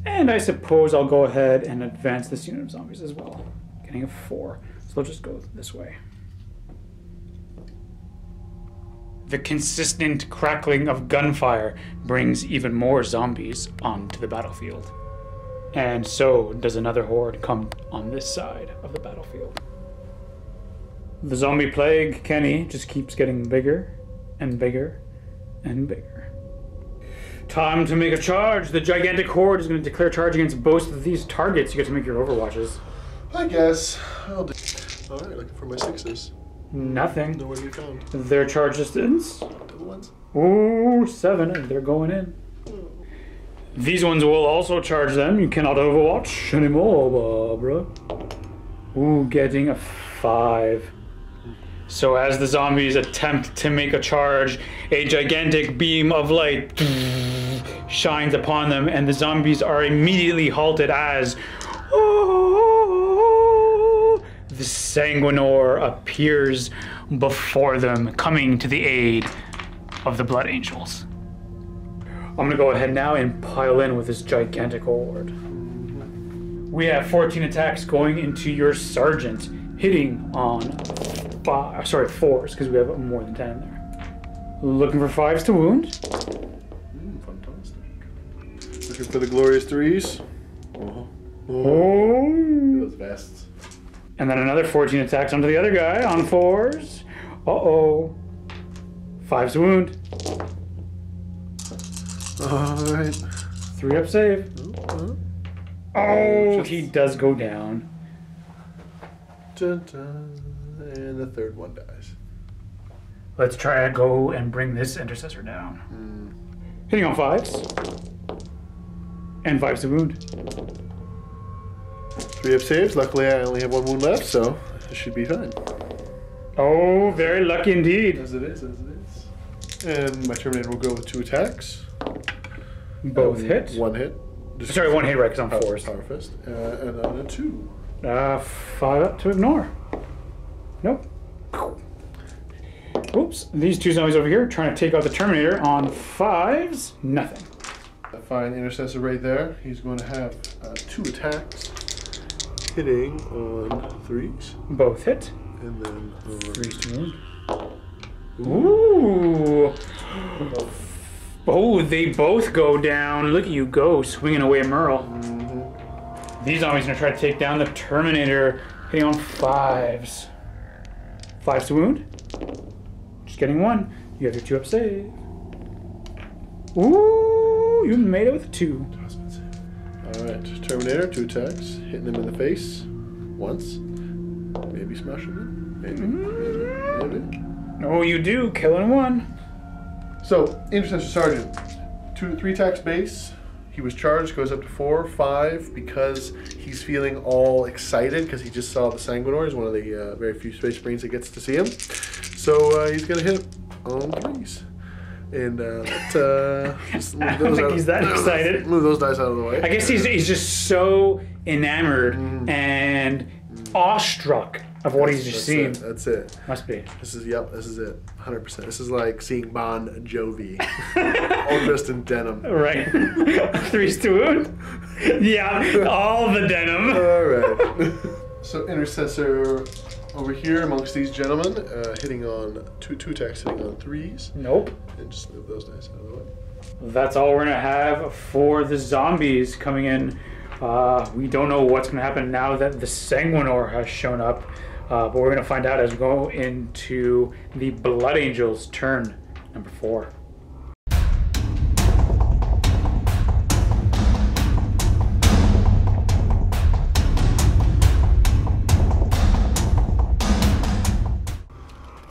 And I suppose I'll go ahead and advance this unit of zombies as well, getting a 4. So they'll just go this way. The consistent crackling of gunfire brings even more zombies onto the battlefield. And so does another horde come on this side of the battlefield. The zombie plague, Kenny, just keeps getting bigger and bigger and bigger. Time to make a charge. The gigantic horde is going to declare charge against both of these targets. You get to make your overwatches. I guess I'll do. All right, looking for my 6s. Nothing. Nowhere to be found. Their charge distance. Double ones. Ooh, 7, and they're going in. These ones will also charge them. You cannot overwatch anymore, bro. Ooh, getting a 5. So as the zombies attempt to make a charge, a gigantic beam of light shines upon them, and the zombies are immediately halted as the Sanguinor appears before them, coming to the aid of the Blood Angels. I'm gonna go ahead now and pile in with this gigantic horde. We have 14 attacks going into your sergeant, hitting on 4s, because we have more than 10 in there. Looking for 5s to wound. Fantastic. Looking for the glorious 3s. Oh. Those vests. And then another 14 attacks onto the other guy on 4s. Uh-oh. 5s to wound. Alright. 3 up save. Oh, he does go down. Dun, dun. And the 3rd one dies. Let's try to go and bring this Intercessor down. Hitting on 5s. And 5s to wound. 3 up saves. Luckily, I only have 1 wound left, so it should be fine. Oh, very lucky indeed. As it is, as it is. And my Terminator will go with 2 attacks. Both hit. 1 hit. Sorry, 1 hit, right, because I'm 4s. Power Fist. And on a 2. 5 up to ignore. Nope. Oops. These 2 zombies over here trying to take out the Terminator on 5s. Nothing. A fine Intercessor right there. He's going to have 2 attacks. Hitting on 3s. Both hit. And then 3s to wound. Ooh. Oh, they both go down. Look at you go, swinging away a Merle. These zombies are going to try to take down the Terminator, hitting on 5s. 5s to wound. Just getting one. You have your 2 up save. Ooh, you made it with a 2. Alright, Terminator, 2 attacks. Hitting him in the face. Once. Maybe smashing him. Maybe. Oh, you do. Killing 1. So, Intercessor Sergeant. 3 attacks base. He was charged, goes up to 4, 5, because he's feeling all excited because he just saw the Sanguinus, one of the very few Space Marines that gets to see him. So he's going to hit on 3s. And just I don't think he's that excited. Move those dice out of the way. I guess he's just so enamored and awestruck of what he's just seen. That's it. Must be. This is it. 100%. This is like seeing Bon Jovi, all dressed in denim. Right. 3s to wound. Yeah, all the denim. All right. So Intercessor over here amongst these gentlemen, hitting on two attacks, hitting on 3s. Nope. And just move those dice out of the way. That's all we're gonna have for the zombies coming in. We don't know what's gonna happen now that the Sanguinus has shown up, but we're gonna find out as we go into the Blood Angels turn number 4.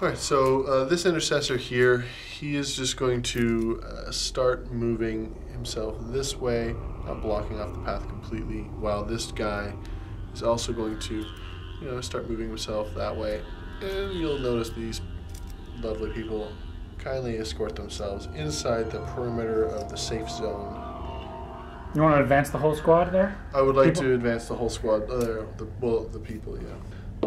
Alright, so this Intercessor here, he is just going to start moving himself this way, not blocking off the path completely, while this guy is also going to, start moving himself that way. And you'll notice these lovely people kindly escort themselves inside the perimeter of the safe zone. You want to advance the whole squad there? I would like to advance the whole squad. The people, yeah.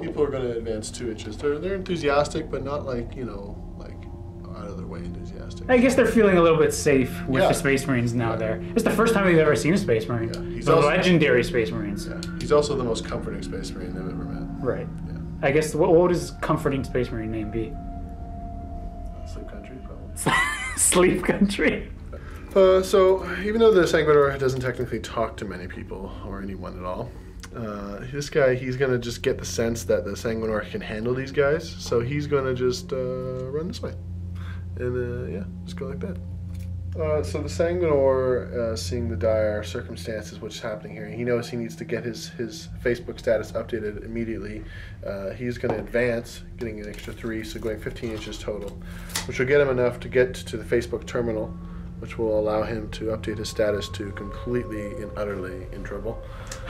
People are going to advance 2 inches. They're enthusiastic, but not like out of their way enthusiastic. I guess they're feeling a little bit safe with the Space Marines now there. It's the first time they've ever seen a Space Marine. Yeah. He's also legendary Space Marines. Yeah. He's also the most comforting Space Marine they've ever met. Right. Yeah. I guess, what would his comforting Space Marine name be? Sleep Country, probably. Sleep Country. So, even though the Sanguinus doesn't technically talk to many people, or anyone at all, this guy, he's going to just get the sense that the Sanguinus can handle these guys, so he's going to just run this way. And, just go like that. So the Sanguinus, seeing the dire circumstances, what's happening here, he knows he needs to get his Facebook status updated immediately. He's going to advance, getting an extra 3, so going 15 inches total, which will get him enough to get to the Facebook terminal, which will allow him to update his status to completely and utterly in trouble.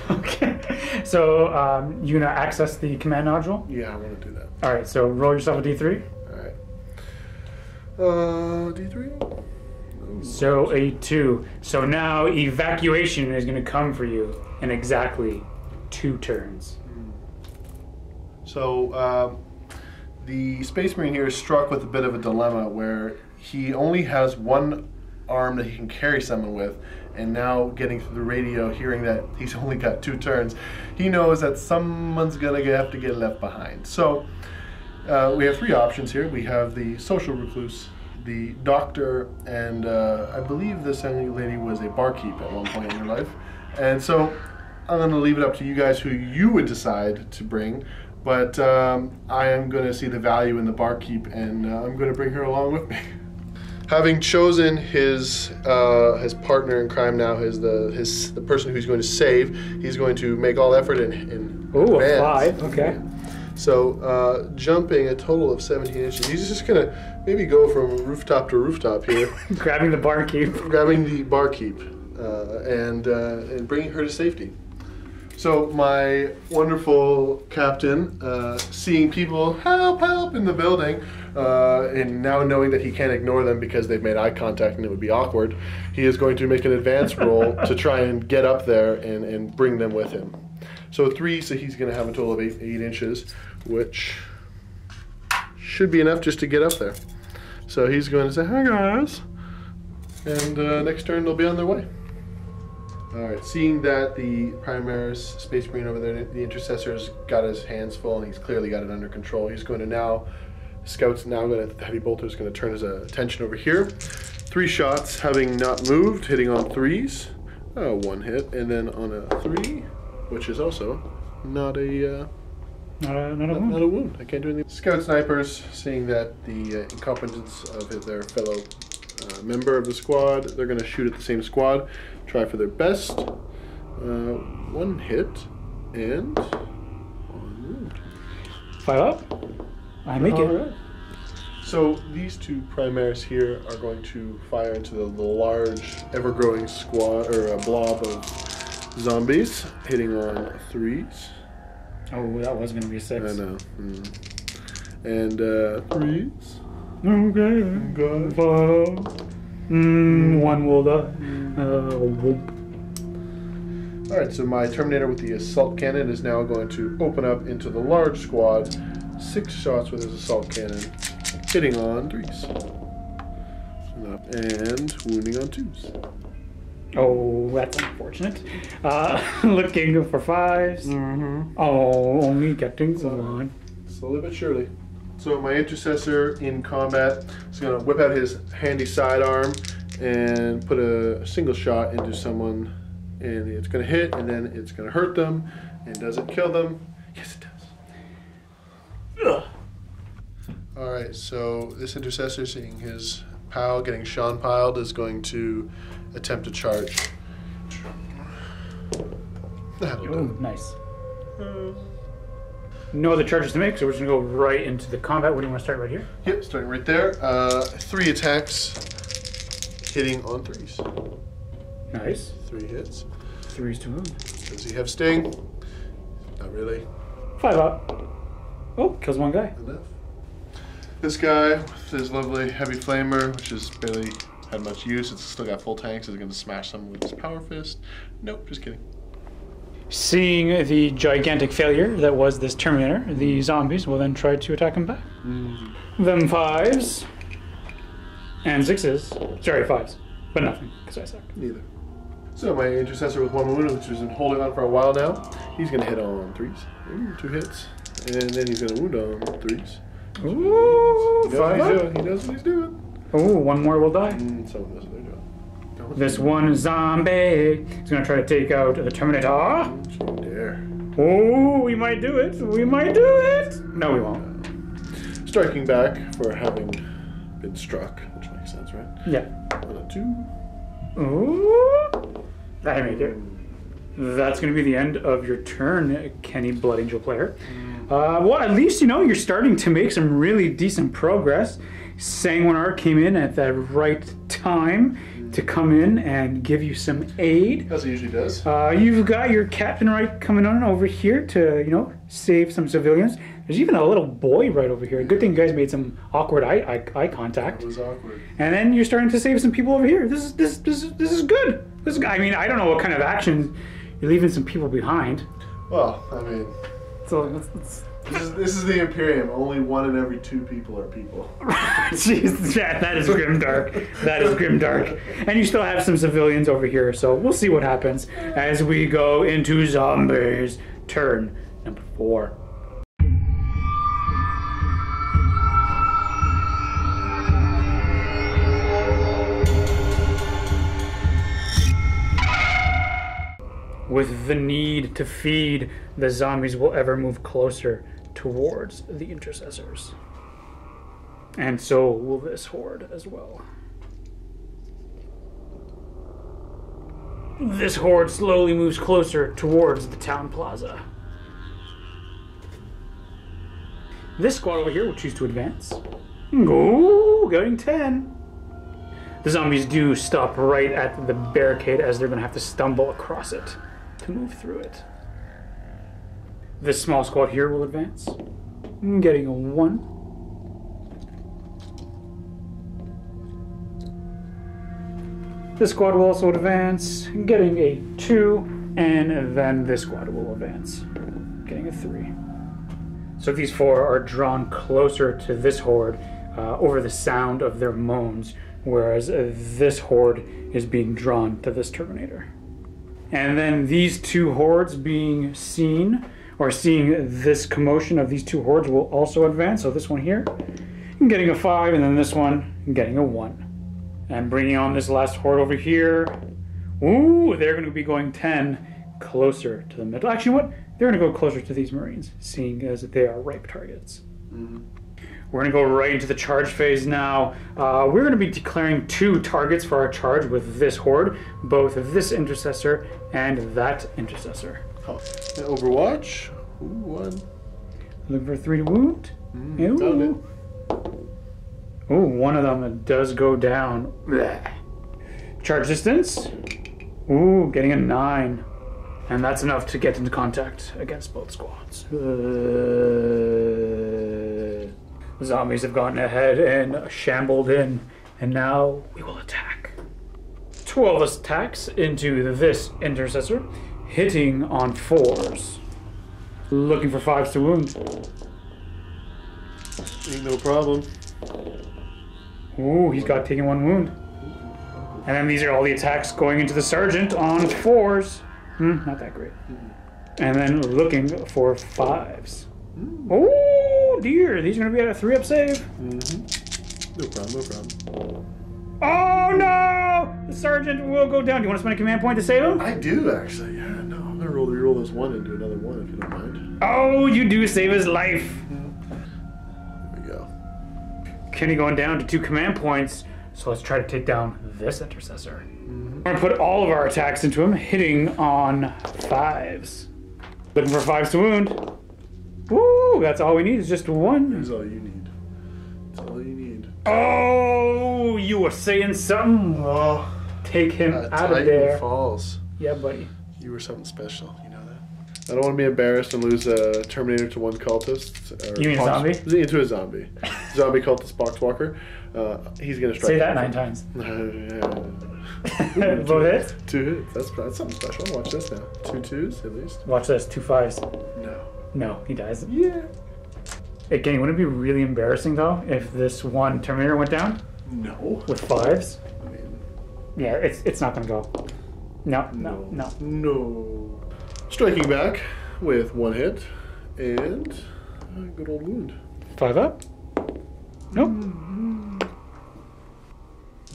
Okay. So, you gonna access the command module? Yeah, I want to do that. Alright, so roll yourself a D3. Alright. D3? Ooh. So, a 2. So now evacuation is gonna come for you in exactly 2 turns. So, the Space Marine here is struck with a bit of a dilemma where he only has one arm that he can carry someone with, and now getting through the radio, hearing that he's only got 2 turns, he knows that someone's gonna have to get left behind. So we have 3 options here. We have the social recluse, the doctor, and I believe this young lady was a barkeep at one point in her life. And so I'm gonna leave it up to you guys who you would decide to bring, but I am gonna see the value in the barkeep, and I'm gonna bring her along with me. Having chosen his partner in crime now, the person who he's going to save, he's going to make all effort in Ooh, advance. A 5, okay. So jumping a total of 17 inches, he's just going to maybe go from rooftop to rooftop here. Grabbing the barkeep. Grabbing the barkeep and bringing her to safety. So my wonderful captain, seeing people help in the building, and now knowing that he can't ignore them because they've made eye contact and it would be awkward, he is going to make an advance roll to try and get up there and bring them with him. So 3, so he's going to have a total of 8 inches, which should be enough just to get up there. So he's going to say, "Hi guys," and next turn they'll be on their way. Alright, seeing that the Primaris Space Marine over there, the Intercessor's got his hands full and he's clearly got it under control, he's going to now, the Heavy Bolter's going to turn his attention over here. 3 shots, having not moved, hitting on 3s. 1 hit, and then on a 3, which is also not a Not a Not wound. a wound. I can't do anything. Scout snipers, seeing that the incompetence of their fellow member of the squad, they're going to shoot at the same squad, try for their best. One hit and one wound. 5 up. I make it. Right. So these two primaries here are going to fire into the large, ever-growing squad or a blob of zombies, hitting on 3s. Oh, that was going to be a 6. I know. And 3s. Okay. One will die. Whoop. Alright, so my Terminator with the assault cannon is now going to open up into the large squad. 6 shots with his assault cannon, hitting on 3s. And wounding on 2s. Oh, that's unfortunate. Looking for 5s. Oh, only getting 1. Slowly but surely. So my Intercessor in combat is going to whip out his handy sidearm and put a single shot into someone, and it's going to hit, and then it's going to hurt them. And does it kill them? Yes, it does. Ugh. All right, so this Intercessor, seeing his pal getting Sean piled, is going to attempt to charge. That'll Oh, do. nice. No other charges to make, so we're just going to go right into the combat. Where do you want to start? Right here? Yep, starting right there. 3 attacks, hitting on 3s. Nice. 3 hits. 3s to wound. Does he have sting? Not really. 5 up. Oh, kills 1 guy. Enough. This guy with his lovely heavy flamer, which has barely had much use, it's still got full tanks, is going to smash someone with his power fist. Nope, just kidding. Seeing the gigantic failure that was this Terminator, the zombies will then try to attack him back. Them 5s and 6s. Sorry, 5s, but nothing because I suck. Neither. So my Intercessor with 1 wound, which has been holding on for a while now, he's going to hit on 3s. Ooh, 2 hits. And then he's going to wound on 3s. Ooh, He knows 5 what he's up. doing. He knows what he's doing. Oh, 1 more will die. Someone knows what they're doing. This one zombie is going to try to take out the Terminator. Don't dare. Oh, we might do it. We might do it. No, we won't. Striking back for having been struck, which makes sense, right? Yeah. 1 and 2. Ooh. I make it. That's going to be the end of your turn, Kenny Blood Angel player. Well, at least, you know, you're starting to make some really decent progress. Sanguinus came in at the right time to come in and give you some aid. As he usually does. You've got your Captain right coming on over here to, you know, save some civilians. There's even a little boy right over here. Good thing you guys made some awkward eye contact. It was awkward. And then you're starting to save some people over here. This is good. This is, I mean, I don't know what kind of action you're leaving some people behind. Well, I mean, So this is the Imperium. Only 1 in every 2 people are people. jeez, yeah, that is grimdark. That is grimdark. And you still have some civilians over here, so we'll see what happens as we go into zombies. Turn number 4. With the need to feed, the zombies will ever move closer towards the Intercessors. And so will this horde as well. This horde slowly moves closer towards the town plaza. This squad over here will choose to advance. Go, going 10. The zombies do stop right at the barricade as they're going to have to stumble across it to move through it. This small squad here will advance, getting a 1. This squad will also advance, getting a 2, and then this squad will advance, getting a 3. So these 4 are drawn closer to this horde over the sound of their moans, whereas this horde is being drawn to this Terminator. And then these 2 hordes being seen, or seeing this commotion of these 2 hordes, will also advance. So this one here, getting a 5, and then this one, getting a 1. And bringing on this last horde over here. Ooh, they're going to be going 10 closer to the middle. Actually, what? they're going to go closer to these Marines, seeing as they are ripe targets. Mm-hmm. We're going to go right into the charge phase now. We're going to be declaring 2 targets for our charge with this horde, both this Intercessor and that Intercessor. Oh. Overwatch. Ooh, 1. Looking for 3 to wound. Found it. Ooh, one of them does go down. Blech. Charge distance. Ooh, getting a 9. And that's enough to get into contact against both squads. Zombies have gotten ahead and shambled in, and now we will attack. 12 attacks into this Intercessor, hitting on 4s. Looking for 5s to wound. Ain't no problem. Ooh, he's got taken 1 wound. And then these are all the attacks going into the Sergeant on 4s. Not that great. And then looking for 5s. Oh dear, these are going to be at a 3-up save. No problem, no problem. Oh no! The Sergeant will go down. Do you want to spend a command point to save him? I do, actually. Yeah, no, I'm going to reroll this 1 into another 1 if you don't mind. Oh, you do save his life. There we go. Kenny going down to 2 command points. So let's try to take down this Intercessor. We're going to put all of our attacks into him, hitting on 5s. Looking for 5s to wound. Woo! That's all we need is just 1. That's all you need. That's all you need. Oh, you were saying something? Oh, Take him out of Titan there. Falls. Yeah, buddy. You were something special. You know that. I don't want to be embarrassed and lose a Terminator to 1 cultist. You mean a zombie? Into a zombie. Zombie cultist Boxwalker. He's going to strike. Say that 9 times. Both hits? 2 hits. That's something special. Watch this now. 2 2s at least. Watch this. 2 5s. No. No, he dies. Yeah. Hey, Kenny, wouldn't it be really embarrassing, though, if this one Terminator went down? No. With 5s? I mean, Yeah, it's not going to go. No. No. Striking back with 1 hit and a good old wound. 5 up? Nope.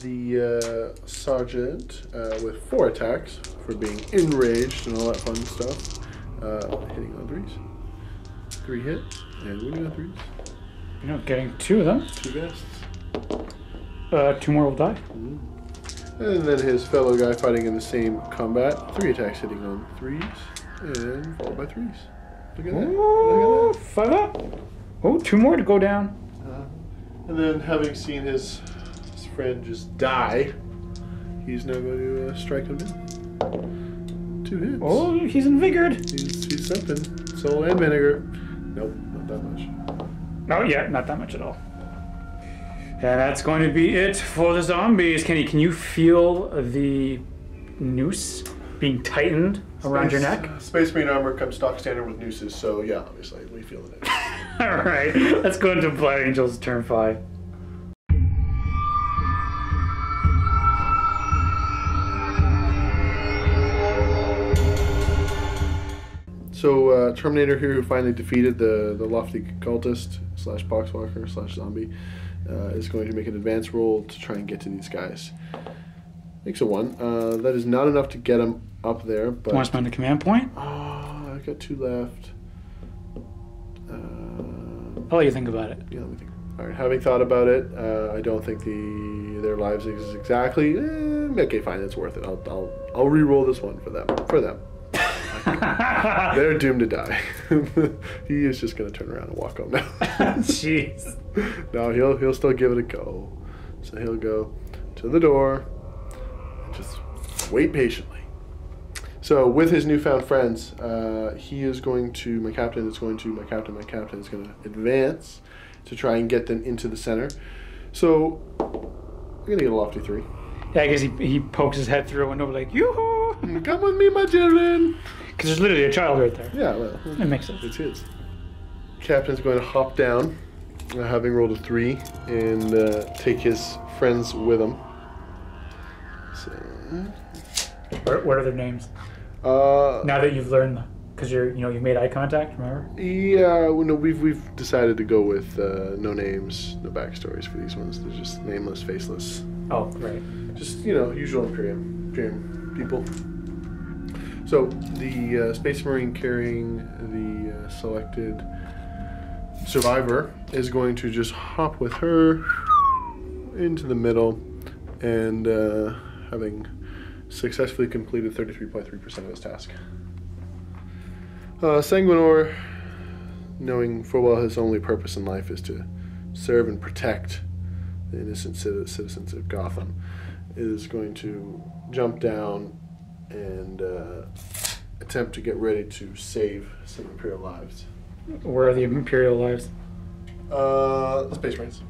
The Sergeant with 4 attacks for being enraged and all that fun stuff. Hitting on 3s. 3 hits and winning on 3s. You know, getting 2 of them. 2 vests. 2 more will die. And then his fellow guy fighting in the same combat. 3 attacks hitting on 3s and followed by 3s. Look at that. Ooh, 5 up. Oh, 2 more to go down. And then having seen his friend just die, he's now going to strike him down. 2 hits. Oh, he's invigorated. He's something. Soul and vinegar. Nope, not that much. Oh, yeah, not that much at all. And that's going to be it for the zombies. Kenny, can you feel the noose being tightened around your neck? Space Marine armor comes stock standard with nooses, so yeah, obviously, we feel it. All right, let's go into Blood Angels turn 5. So Terminator here, who finally defeated the lofty cultist / boxwalker / zombie, is going to make an advance roll to try and get to these guys. Makes a 1. That is not enough to get him up there. But Want to spend a command point? I've got 2 left. I'll let you think about it. Yeah, let me think. All right, having thought about it, I don't think their lives is exactly. Okay, fine, it's worth it. I'll re-roll this one for them. They're doomed to die. He is just going to turn around and walk home now. Jeez. No, he'll still give it a go. So he'll go to the door and just wait patiently. So with his newfound friends, he is going to, my captain is going to advance to try and get them into the center. So we're going to get a lofty 3. Yeah, I guess he pokes his head through a window like, yoo-hoo! Come with me, my children! Because there's literally a child right there. Yeah, well, it makes sense. It's his. Captain's going to hop down, having rolled a 3, and take his friends with him. So, what are their names? Now that you've learned them, because you've made eye contact. Remember? Yeah, well, no, we've decided to go with no names, no backstories for these ones. They're just nameless, faceless. Oh, right. Just usual Imperium people. So the Space Marine carrying the selected survivor is going to just hop with her into the middle, and having successfully completed 33.3% of his task. Sanguinor, knowing full well his only purpose in life is to serve and protect the innocent citizens of Gotham, is going to jump down and attempt to get ready to save some Imperial lives. Where are the Imperial lives? The Space Marines.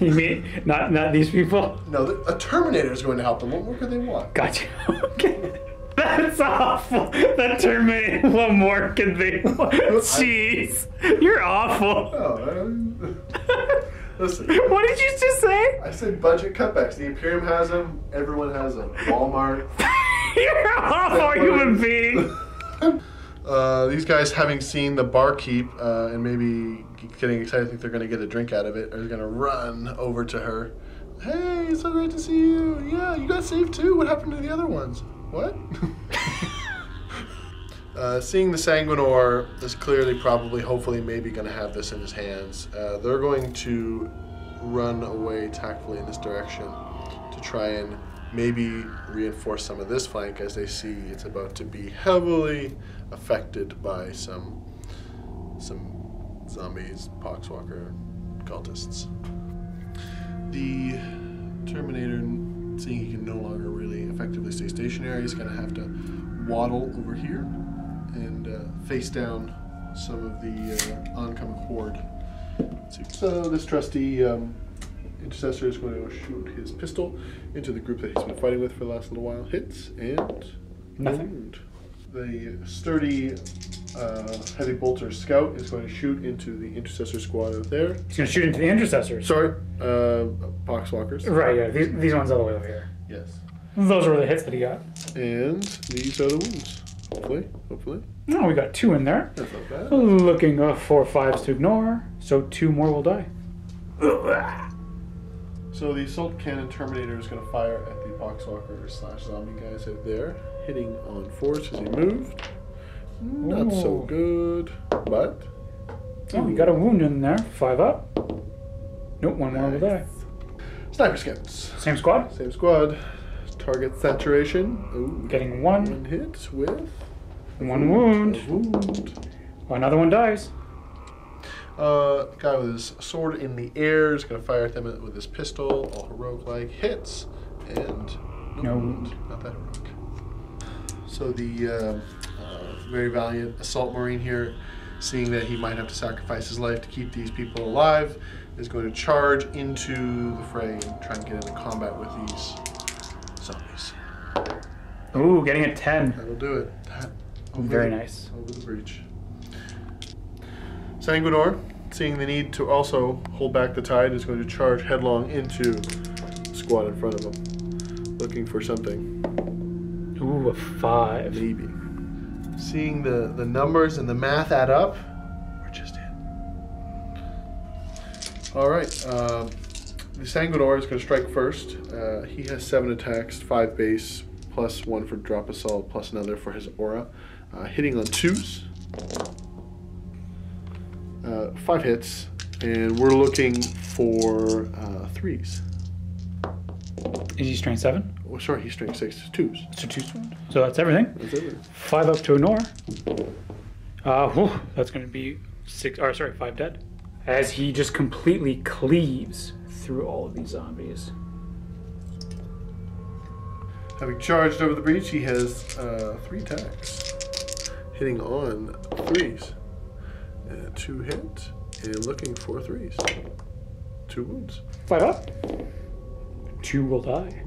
You mean not these people? No, a Terminator is going to help them. What more could they want? Gotcha. Okay. That's awful. That Terminator. What more could they want? Jeez. You're awful. Oh, listen. What did you just say? I said budget cutbacks. The Imperium has them. Everyone has them. Walmart. You're an awful human being. These guys, having seen the barkeep and maybe getting excited, think they're going to get a drink out of it, are going to run over to her. Hey, so great to see you. Yeah, you got saved too. What happened to the other ones? What? Seeing the Sanguinor is clearly, probably, hopefully, maybe going to have this in his hands. They're going to run away tactfully in this direction to try and maybe reinforce some of this flank, as they see it's about to be heavily affected by some zombies, poxwalker, cultists. The Terminator, seeing he can no longer really effectively stay stationary, is going to have to waddle over here and face down some of the oncoming horde. So this trusty Intercessor is going to shoot his pistol into the group that he's been fighting with for the last little while. Hits and nothing. Wound. The sturdy heavy bolter scout is going to shoot into the Intercessor squad out there. He's going to shoot into the Intercessors. Sorry, poxwalkers. Right, yeah. These ones all the way over here. Yes. Those were the hits that he got. And these are the wounds. Hopefully. Oh, we got 2 in there. That's not bad. Looking for 5s to ignore, so 2 more will die. So the Assault Cannon Terminator is going to fire at the poxwalker/zombie guys out there, hitting on force as he moved. Not so good, but... Oh, we got a wound in there. 5 up. Nope, 1 more will die. Sniper scouts. Same squad? Same squad. Target saturation. Ooh. Getting 1. 1 hit with... 1 wound. A wound. Another one dies. Guy with his sword in the air is going to fire at them with his pistol, all heroic-like, hits, and no wound. Not that heroic. So the very valiant assault marine here, seeing that he might have to sacrifice his life to keep these people alive, is going to charge into the fray and try and get into combat with these zombies. Ooh, getting a 10. That'll do it. Very nice. Over the breach. Sanguinor, seeing the need to also hold back the tide, is going to charge headlong into the squad in front of him, looking for something. Ooh, a 5. Maybe. Seeing the numbers and the math add up, we're just in. All right. The Sanguinor is going to strike first. He has 7 attacks, 5 base, plus 1 for drop assault, plus another for his aura. Hitting on 2s. 5 hits, and we're looking for 3s. Is he strength 7? Oh, sorry, he's strength 6, 2s. So 2 sword. So that's everything. That's everything. 5 up to ignore. That's going to be 5 dead. As he just completely cleaves through all of these zombies. Having charged over the breach, he has 3 attacks, hitting on 3s. 2 hit, and looking for 3s. 2 wounds. 5 up. 2 will die.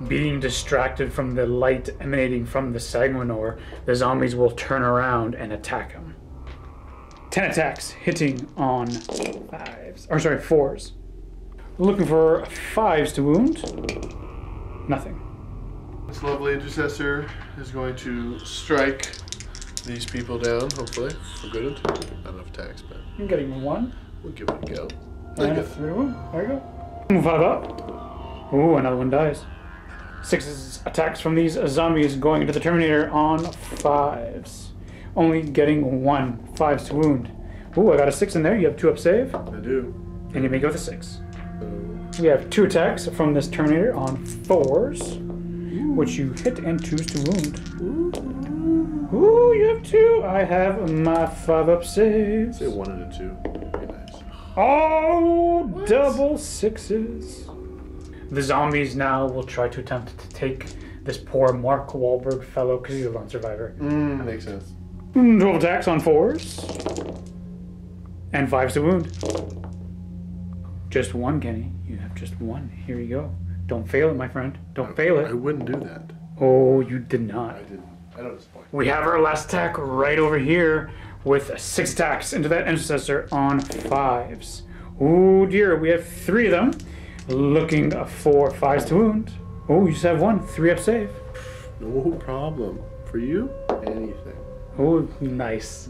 Being distracted from the light emanating from the Sanguinor, the zombies will turn around and attack him. 10 attacks, hitting on 4s. Looking for 5s to wound. Nothing. This lovely Intercessor is going to strike these people down, hopefully, for good. Not enough attacks, but I'm getting 1. we'll give it a go. And a 3 wound. There you go. 5 up. Ooh, another one dies. 6 attacks from these zombies going into the Terminator on 5s. Only getting 1. 5s to wound. Ooh, I got a 6 in there. You have 2 up save. I do. And you make it with a 6. So, We have 2 attacks from this Terminator on 4s, which you hit and choose to wound. Ooh, you have 2. I have my 5 up saves. say 1 and a 2. Very nice. Oh, What? double 6s. The zombies now will try to attempt to take this poor Mark Wahlberg fellow because he's a lone survivor. Makes sense. 12 attacks on 4s. And 5s to wound. Just 1, Kenny. You have just 1. Here you go. Don't fail it, my friend. Don't fail I it. wouldn't do that. Oh, you did not. I didn't. I don't disappoint. We have our last attack right over here with 6 attacks into that Intercessor on 5s. Oh dear, we have 3 of them. Looking for 5s to wound. Oh, you just have 1. 3 up save. No problem. For you, anything. Oh, nice.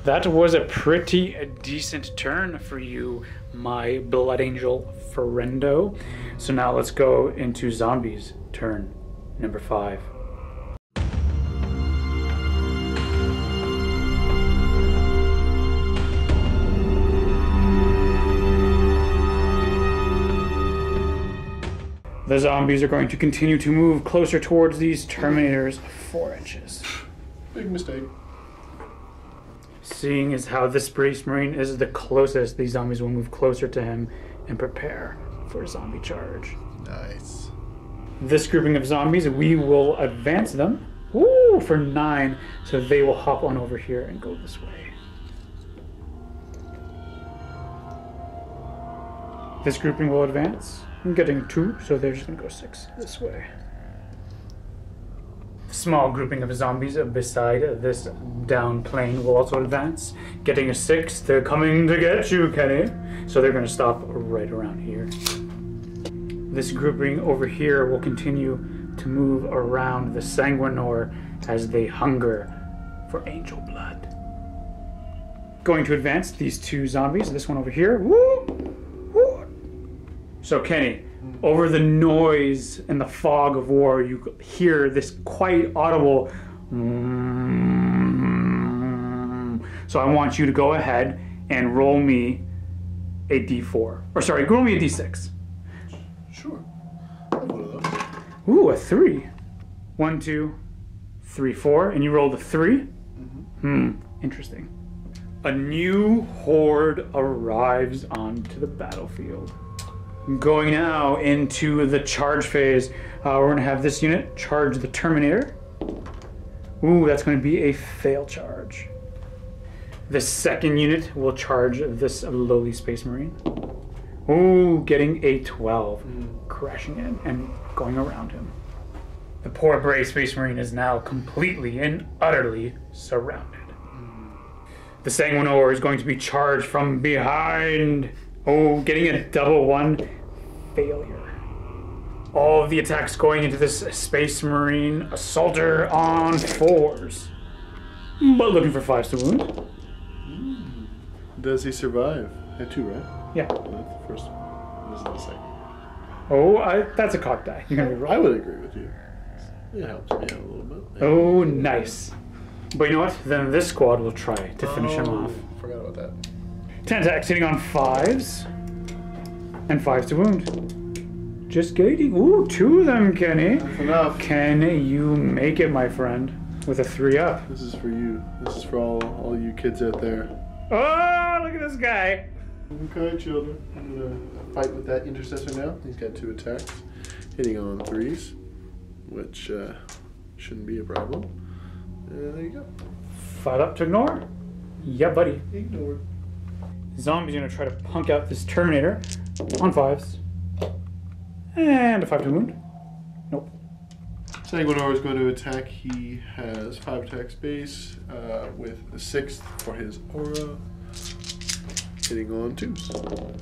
That was a pretty decent turn for you, my Blood Angel friendo. So now let's go into zombies turn number 5. The zombies are going to continue to move closer towards these Terminators 4 inches. Big mistake. Seeing as how this Space Marine is the closest, these zombies will move closer to him and prepare for a zombie charge. Nice. This grouping of zombies, we will advance them. Ooh, for 9. So they will hop on over here and go this way. This grouping will advance. I'm getting 2, so they're just going to go 6 this way. Small grouping of zombies beside this down plane will also advance. Getting a 6, they're coming to get you, Kenny. So they're going to stop right around here. This grouping over here will continue to move around the Sanguinor as they hunger for angel blood. Going to advance these 2 zombies. This one over here. Woo! Woo! So Kenny, over the noise and the fog of war, you hear this quite audible So I want you to go ahead and roll me a d4. Or sorry, roll me a d6. Sure. I have one of those. Ooh, a 3. 1, 2, 3, 4. And you rolled a 3? Interesting. A new horde arrives onto the battlefield. Going now into the charge phase. We're going to have this unit charge the Terminator. Ooh, that's going to be a fail charge. The second unit will charge this lowly Space Marine. Ooh, getting a 12. Crashing in and going around him. The poor brave Space Marine is now completely and utterly surrounded. The Sanguinus is going to be charged from behind. Oh, getting a double 1. Failure. All of the attacks going into this Space Marine assaulter on 4s. But looking for 5s to wound. Does he survive? Had 2, right? Yeah. That's the first one. This is the second. Oh, that's a cock die. You're going to be I right. would agree with you. It helps me out a little bit. Oh, nice. But you know what? Then this squad will try to finish him off. Forgot about that. 10 attacks hitting on 5s. And 5s to wound. Just gating. Ooh, 2 of them, Kenny. That's enough. Can you make it, my friend? With a 3 up. This is for you. This is for all you kids out there. Oh, look at this guy. Okay, children. I'm gonna fight with that Intercessor now. He's got 2 attacks, hitting on 3s, which shouldn't be a problem. And there you go. 5 up to ignore. Yeah, buddy. Ignore. Zombie's gonna try to punk out this Terminator on 5s. And a 5 to wound. Nope. Sanguinus is going to attack. He has 5 attack space with a 6th for his aura. Hitting on 2s.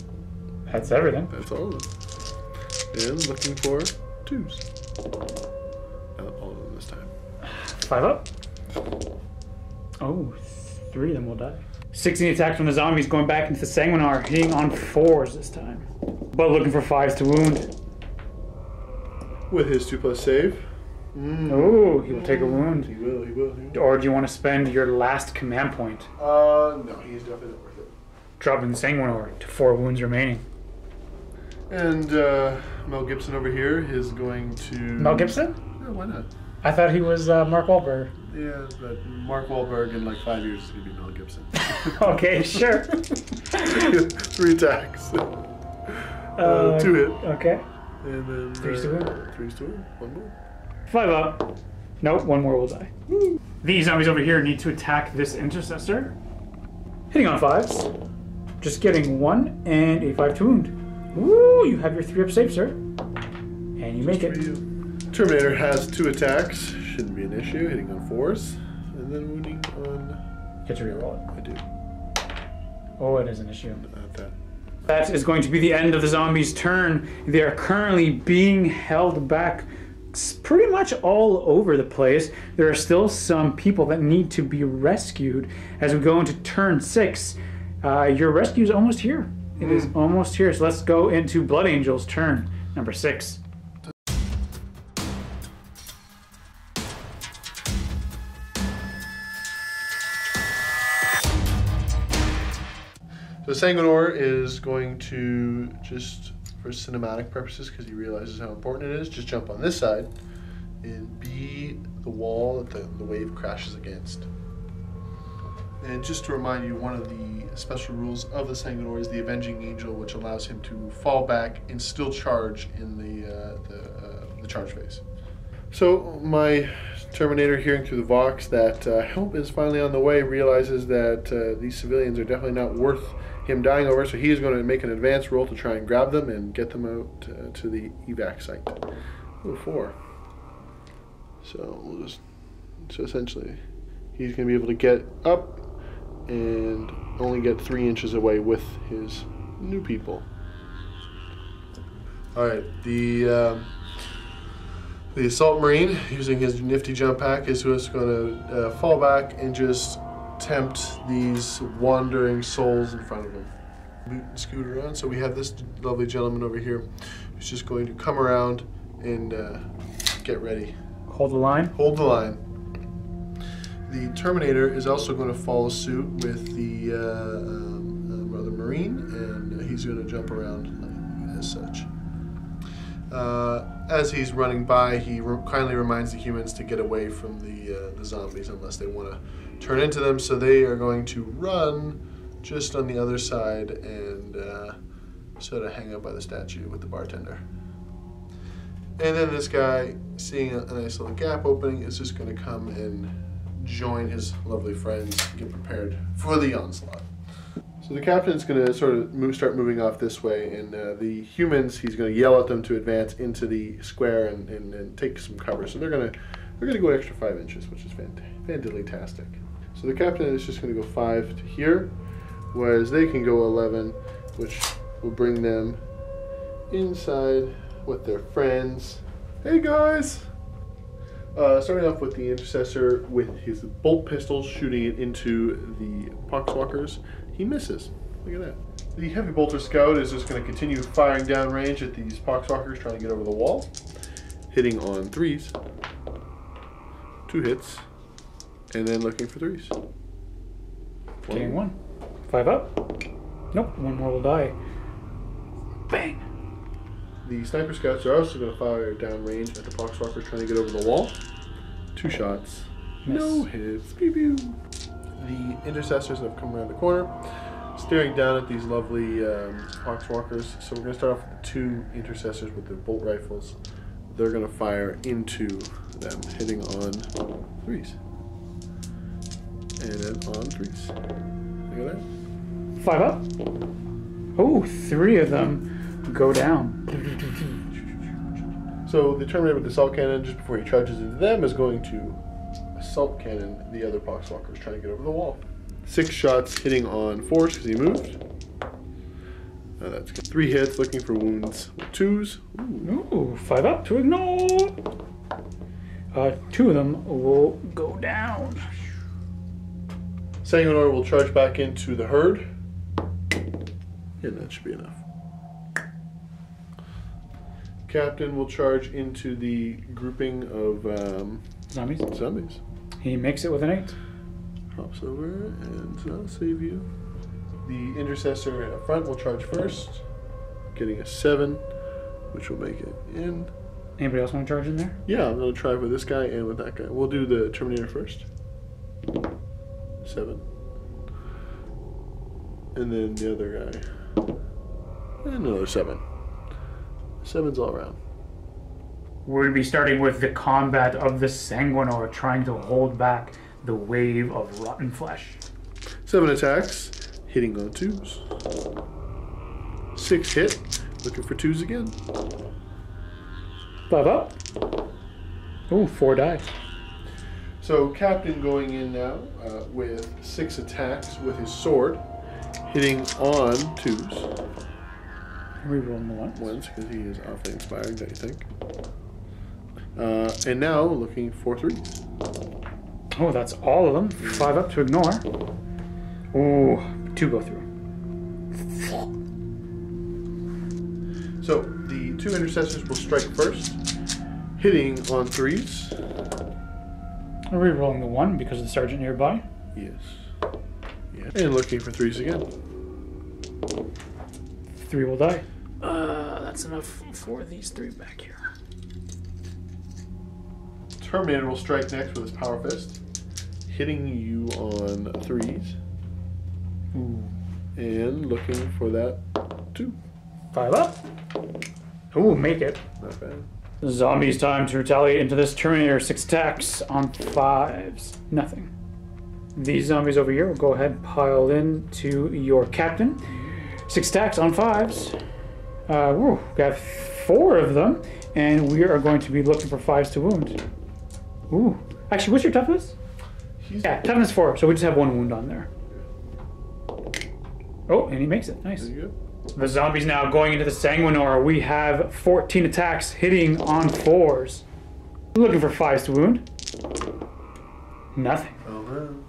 That's everything. That's all of them. And looking for 2s. Not all of them this time. 5 up. Oh, 3 of them will die. 16 attacks from the zombies going back into the Sanguinus, hitting on 4s this time. But looking for 5s to wound. with his 2+ save. Oh, he will take a wound. He will. Or do you want to spend your last command point? No, he's definitely not worth it. Dropping the Sanguinus to 4 wounds remaining. And Mel Gibson over here is going to... Mel Gibson? Yeah, why not? I thought he was Mark Wahlberg. Yeah, but Mark Wahlberg in like 5 years is going to be Mel Gibson. Okay, sure. 3 attacks. 2 hit. Okay. And then... 3's to win. 3's to win. 1 more. 5 up. Nope, 1 more will die. Woo. These zombies over here need to attack this Intercessor. Hitting on 5s. Just getting 1 and a 5 to wound. Woo! You have your 3 up save, sir. And you make it. Terminator has 2 attacks. Shouldn't be an issue. Hitting on 4s. And then wounding on... Get to reroll it. I do. Oh, it is an issue. Not that. That is going to be the end of the zombies' turn. They are currently being held back pretty much all over the place. There are still some people that need to be rescued. As we go into turn 6, your rescue is almost here. It is almost here. So let's go into Blood Angel's turn, number 6. So Sanguinus is going to just, for cinematic purposes, because he realizes how important it is, just jump on this side and be the wall that the wave crashes against. And just to remind you, one of the special rules of the Sanguinus is the Avenging Angel, which allows him to fall back and still charge in the charge phase. So my Terminator, hearing through the Vox that help is finally on the way, realizes that these civilians are definitely not worth him dying over, so he is going to make an advance roll to try and grab them and get them out to the evac site. Oh, 4. So essentially, he's going to be able to get up and only get 3 inches away with his new people. All right, the Assault Marine, using his nifty jump pack, is just going to fall back and just tempt these wandering souls in front of him. Boot and scoot around. So we have this lovely gentleman over here who's just going to come around and get ready. Hold the line. Hold the line. The Terminator is also going to follow suit with the other Marine, and he's going to jump around as such. As he's running by, he kindly reminds the humans to get away from the zombies unless they want to turn into them, so they are going to run just on the other side and sort of hang out by the statue with the bartender. And then this guy, seeing a nice little gap opening, is just going to come and join his lovely friends and get prepared for the onslaught. So the captain's going to sort of start moving off this way, and the humans, he's going to yell at them to advance into the square and take some cover. So they're going to go an extra 5 inches, which is fantastic. So the captain is just going to go 5 to here, whereas they can go 11, which will bring them inside with their friends. Hey guys! Starting off with the Intercessor with his bolt pistols, shooting it into the Poxwalkers. He misses. Look at that. The Heavy Bolter Scout is just going to continue firing downrange at these Poxwalkers, trying to get over the wall. Hitting on 3s. 2 hits. And then looking for 3s. Getting 1. 5 up. Nope, 1 more will die. Bang! The Sniper Scouts are also going to fire downrange at the Poxwalkers, trying to get over the wall. 2 shots. Miss. No hits. Pew pew. The Intercessors have come around the corner, staring down at these lovely Poxwalkers. So we're going to start off with the 2 Intercessors with their bolt rifles. They're going to fire into them, hitting on 3s. And then on 3s. Look at that. 5 up. Oh, 3 of them go down. So the Terminator with the assault cannon, just before he charges into them, is going to assault cannon the other Poxwalkers, trying to get over the wall. 6 shots hitting on 4s because he moved. That's good. 3 hits, looking for wounds with 2s. Ooh, 5 up to ignore. 2 of them will go down. Sanguinus will charge back into the herd. And that should be enough. Captain will charge into the grouping of Zombies. He makes it with an 8. Hops over and I'll save you. The Intercessor up front will charge first, getting a 7, which will make it in. Anybody else want to charge in there? Yeah, I'm going to try with this guy and with that guy. We'll do the Terminator first. 7. And then the other guy. And another 7. 7's all around. We'll be starting with the combat of the Sanguinus, trying to hold back the wave of rotten flesh. 7 attacks, hitting on 2s. 6 hit, looking for 2s again. 5 up. Ooh, 4 died. So Captain going in now with 6 attacks with his sword, hitting on 2s. Rerolling the ones. Ones, because he is awfully inspiring, don't you think? And now looking for 3s. Oh, that's all of them. 5 up to ignore. Ooh, 2 go through. So the 2 Intercessors will strike first, hitting on 3s. Rerolling the 1 because of the sergeant nearby. Yes. Yeah. And looking for 3s again. 3 will die. That's enough for these 3 back here. Terminator will strike next with his Power Fist, hitting you on 3s. Ooh. And looking for that 2. 5 up. Ooh, make it. Not bad. Zombies time to retaliate into this Terminator. 6 attacks on 5s. Nothing. These zombies over here will go ahead and pile in to your captain. 6 attacks on 5s. Woo, got 4 of them, and we are going to be looking for 5s to wound. Ooh. Actually, what's your toughness? Yeah, toughness 4, so we just have 1 wound on there. Oh, and he makes it. Nice. There you go. The zombies now going into the Sanguinus. We have 14 attacks hitting on 4s. Looking for 5s to wound. Nothing. Oh, man.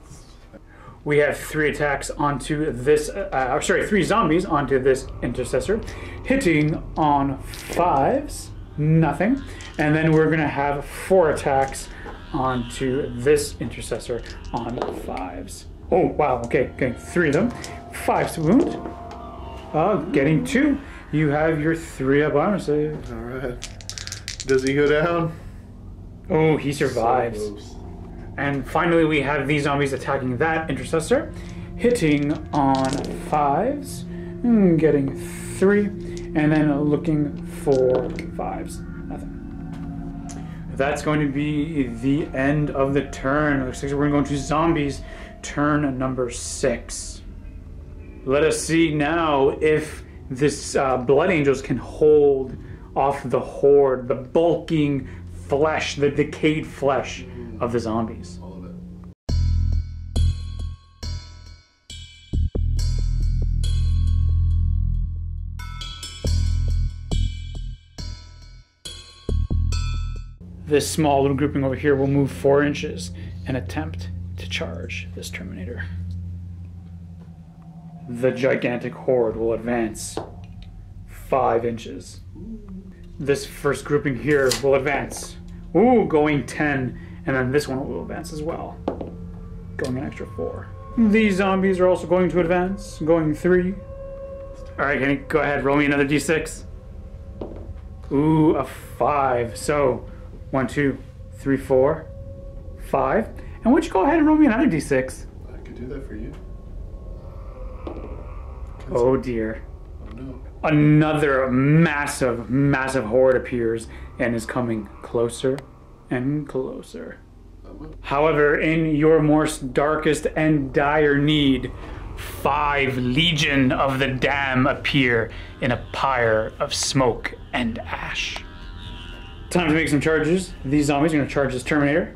We have 3 attacks onto this, 3 zombies onto this Intercessor. Hitting on 5s. Nothing. And then we're going to have 4 attacks onto this Intercessor on 5s. Oh, wow. Okay, getting 3 of them. 5s to wound. Getting 2. You have your 3 up armor save. All right. Does he go down? Oh, he survives. So close. And finally, we have these zombies attacking that Intercessor, hitting on 5s, getting 3, and then looking for 5s. Nothing. That's going to be the end of the turn. Looks like we're going to go to zombies, turn number 6. Let us see now if this Blood Angels can hold off the horde, the bulking flesh, the decayed flesh of the zombies. All of it. This small little grouping over here will move 4 inches and attempt to charge this Terminator. The gigantic horde will advance 5 inches. This first grouping here will advance. Ooh, going 10. And then this one will advance as well. Going an extra 4. These zombies are also going to advance. Going 3. Alright, can you go ahead, roll me another d6. Ooh, a 5. So, 1, 2, 3, 4, 5. And why don't you go ahead and roll me another d6? I could do that for you. Oh dear. Oh no. Another massive, massive horde appears and is coming closer and closer. However, in your most darkest and dire need, 5 legion of the damned appear in a pyre of smoke and ash. Time to make some charges. These zombies are going to charge this Terminator.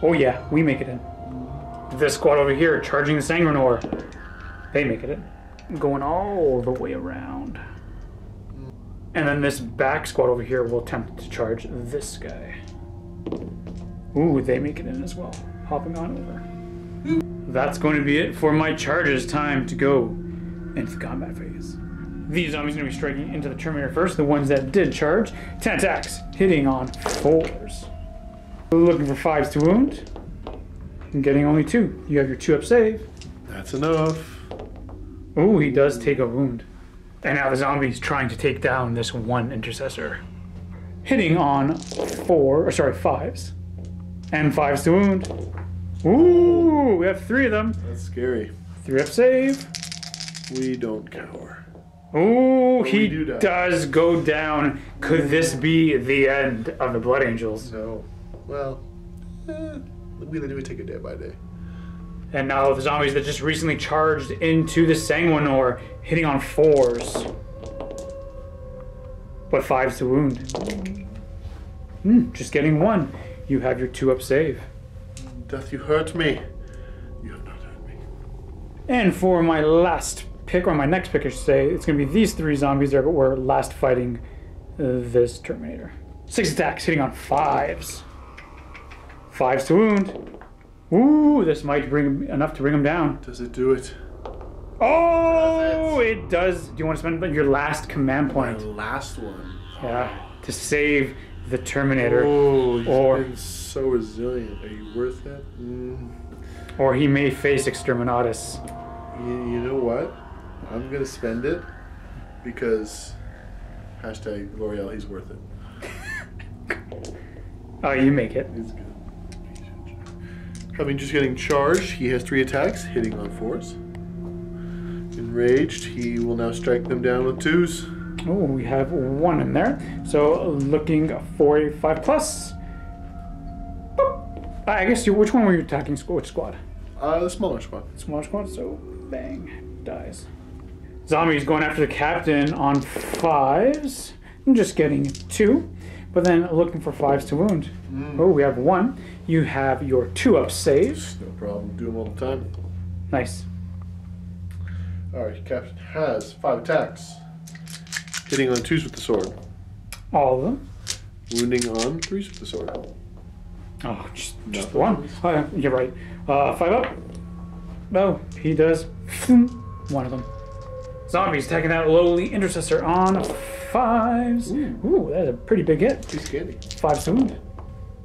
Oh yeah, we make it in. This squad over here charging the Sanguinus. They make it in. Going all the way around. And then this back squad over here will attempt to charge this guy. Ooh, they make it in as well. Hopping on over. That's going to be it for my charges. Time to go into the combat phase. These zombies are going to be striking into the Terminator first, the ones that did charge. 10 attacks, hitting on 4s. Looking for 5s to wound. And getting only 2. You have your 2-up save. That's enough. Oh, he does take a wound. And now the zombie's trying to take down this one Intercessor. Hitting on 5s. And 5s to wound. Ooh, we have 3 of them. That's scary. 3-up save. We don't cower. Ooh, he do die. does go down. Could this be the end of the Blood Angels? No. Well, we take it day by day. And now the zombies that just recently charged into the Sanguinus, hitting on 4s. But 5s to wound. Just getting 1. You have your 2-up save. Doth you hurt me? You have not hurt me. And for my last pick, or my next pick I should say, it's going to be these 3 zombies that were last fighting this Terminator. 6 attacks, hitting on 5s. 5s to wound. Ooh, this might bring enough to bring him down. Does it do it? Oh, it does. Do you want to spend your last command point? My last one. Yeah, to save the Terminator. Oh, you've been so resilient. Are you worth it? Or he may face Exterminatus. You know what? I'm going to spend it because hashtag L'Oreal, he's worth it. Oh, you make it. He's good. Having just getting charged, he has 3 attacks, hitting on 4s. Enraged, he will now strike them down with 2s. Oh, we have 1 in there. So looking for a 5+. Boop. I guess which one were you attacking? Which squad? The smaller squad. Smaller squad, so bang, dies. Zombie's going after the captain on 5s. I'm just getting 2. But then looking for 5s to wound. Oh, we have 1. You have your 2-up save. No problem. Do them all the time. Nice. Alright, Captain has 5 attacks. Hitting on 2s with the sword. All of them. Wounding on 3s with the sword. Oh, just 1. Oh, yeah, you're right. 5 up. No, he does 1 of them. Zombies attacking that lowly Intercessor on 5s. Ooh, that's a pretty big hit. He's candy. 5s to wound.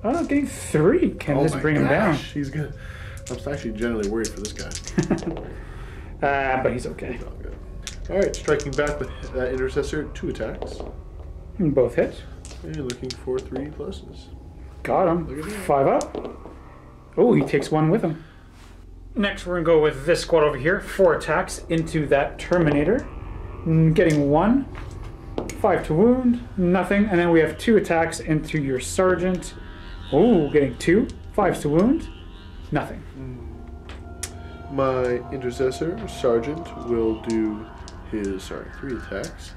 Oh, getting 3. Can this bring him down? He's good. I'm actually generally worried for this guy. But he's okay. He's all good. Alright, striking back with that Intercessor, 2 attacks. Both hit. And looking for 3 pluses. Got him. 5 up. Oh, he takes 1 with him. Next, we're going to go with this squad over here. 4 attacks into that Terminator. Getting 1. 5 to wound. Nothing. And then we have 2 attacks into your Sergeant. Oh, getting 2. 5s to wound. Nothing. My Intercessor, Sergeant, will do his 3 attacks.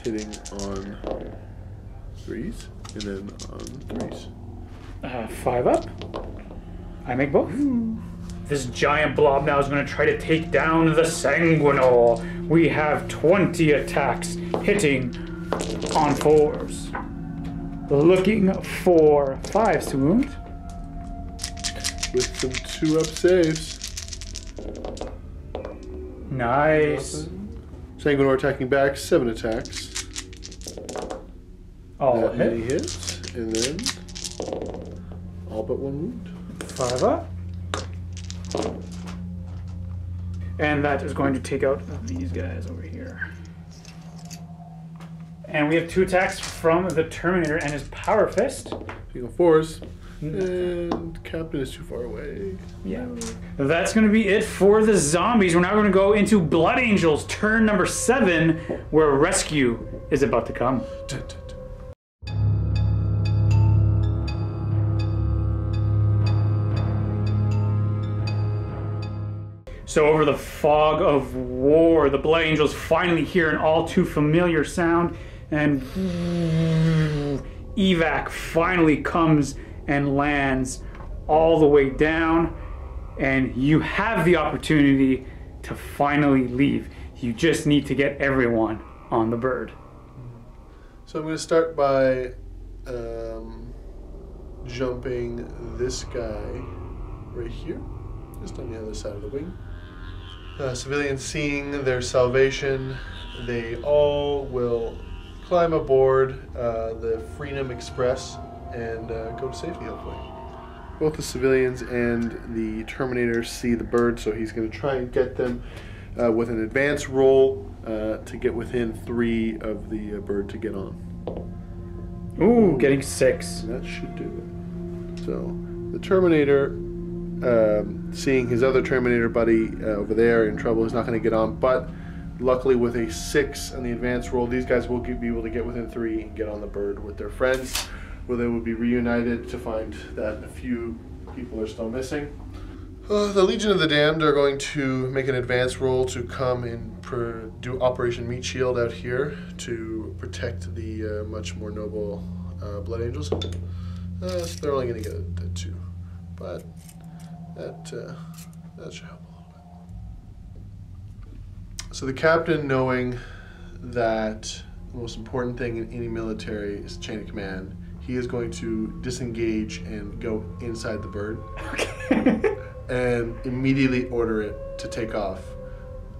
Hitting on 3s. And then on 3s. 5 up. I make both. This giant blob now is going to try to take down the Sanguinus. We have 20 attacks hitting on 4s. Looking for 5s to wound. With some 2-up saves. Nice. Sanguinus attacking back, 7 attacks. All that hit. many hits, and then all but 1 wound. 5 up. And that is going to take out these guys over here. And we have 2 attacks from the Terminator and his Power Fist. Speaking of 4s, and Captain is too far away. Yeah. That's going to be it for the zombies. We're now going to go into Blood Angels, turn number 7, where rescue is about to come. So over the fog of war, the Blood Angels finally hear an all too familiar sound, and evac finally comes and lands all the way down, and you have the opportunity to finally leave. You just need to get everyone on the bird. So I'm going to start by jumping this guy right here, just on the other side of the wing. Civilians seeing their salvation they all will climb aboard the Freedom Express and go to safety, hopefully. Both the civilians and the Terminator see the bird, so he's going to try and get them with an advance roll to get within 3 of the bird to get on. Ooh, getting 6. That should do it. So the Terminator, seeing his other Terminator buddy over there in trouble, is not going to get on, but luckily with a 6 on the advance roll, these guys will be able to get within 3 and get on the bird with their friends, where they will be reunited to find that a few people are still missing. The Legion of the Damned are going to make an advance roll to come and do Operation Meat Shield out here to protect the much more noble Blood Angels. So they're only going to get a 2, but that should help a little bit. So the captain, knowing that the most important thing in any military is chain of command, he is going to disengage and go inside the bird. Okay. And immediately order it to take off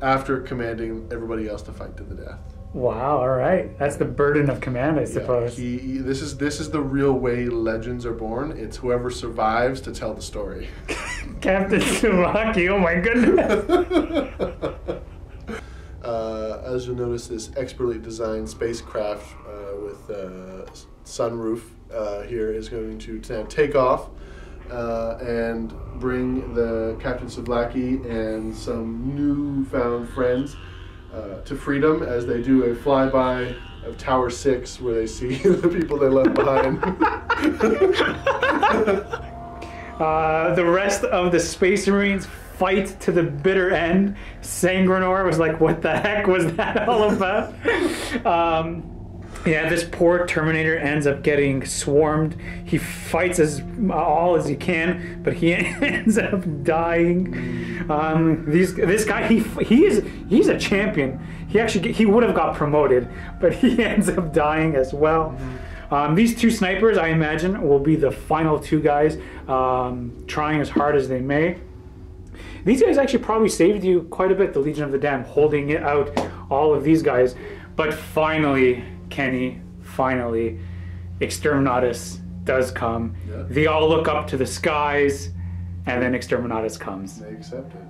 after commanding everybody else to fight to the death. Wow, all right. That's the burden of command, I suppose. Yeah, this is the real way legends are born. It's whoever survives to tell the story. Captain Tsubaki, oh my goodness. As you'll notice, this expertly designed spacecraft with sunroof here is going to now take off and bring the Captain Tsubaki and some newfound friends to freedom as they do a flyby of Tower 6 where they see the people they left behind. The rest of the Space Marines fight to the bitter end. Sanguinus was like, what the heck was that all about? Yeah, this poor Terminator ends up getting swarmed. He fights all as he can, but he ends up dying. This guy, he's a champion. He would have got promoted, but he ends up dying as well. These 2 snipers, I imagine, will be the final 2 guys, trying as hard as they may. These guys actually probably saved you quite a bit, the Legion of the Damned, holding it out, all of these guys. But finally, Kenny, Exterminatus does come. Yeah. They all look up to the skies, and then Exterminatus comes. They accept it.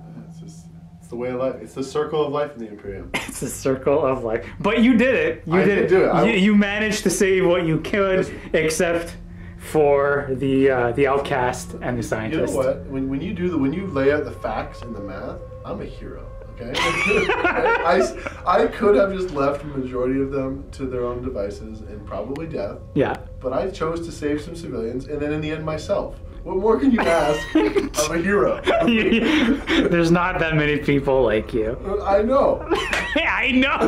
It's the way of life. It's the circle of life in the Imperium. It's the circle of life. But you did it. You did it. You managed to save what you could, except for the outcast and the scientist. You know what? When you lay out the facts and the math, I'm a hero. Okay, I could have just left the majority of them to their own devices and probably death. Yeah. But I chose to save some civilians, and then in the end myself. What more can you ask of a hero? There's not that many people like you. I know. I know.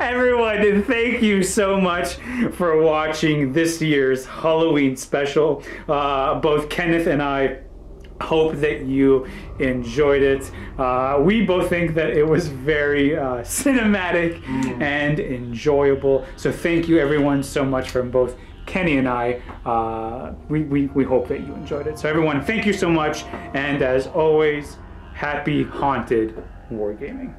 Everyone, thank you so much for watching this year's Halloween special. Both Kenneth and I hope that you enjoyed it. We both think that it was very cinematic and enjoyable. So thank you everyone so much from both Kenny and I. We hope that you enjoyed it. So everyone, thank you so much. And as always, happy haunted wargaming.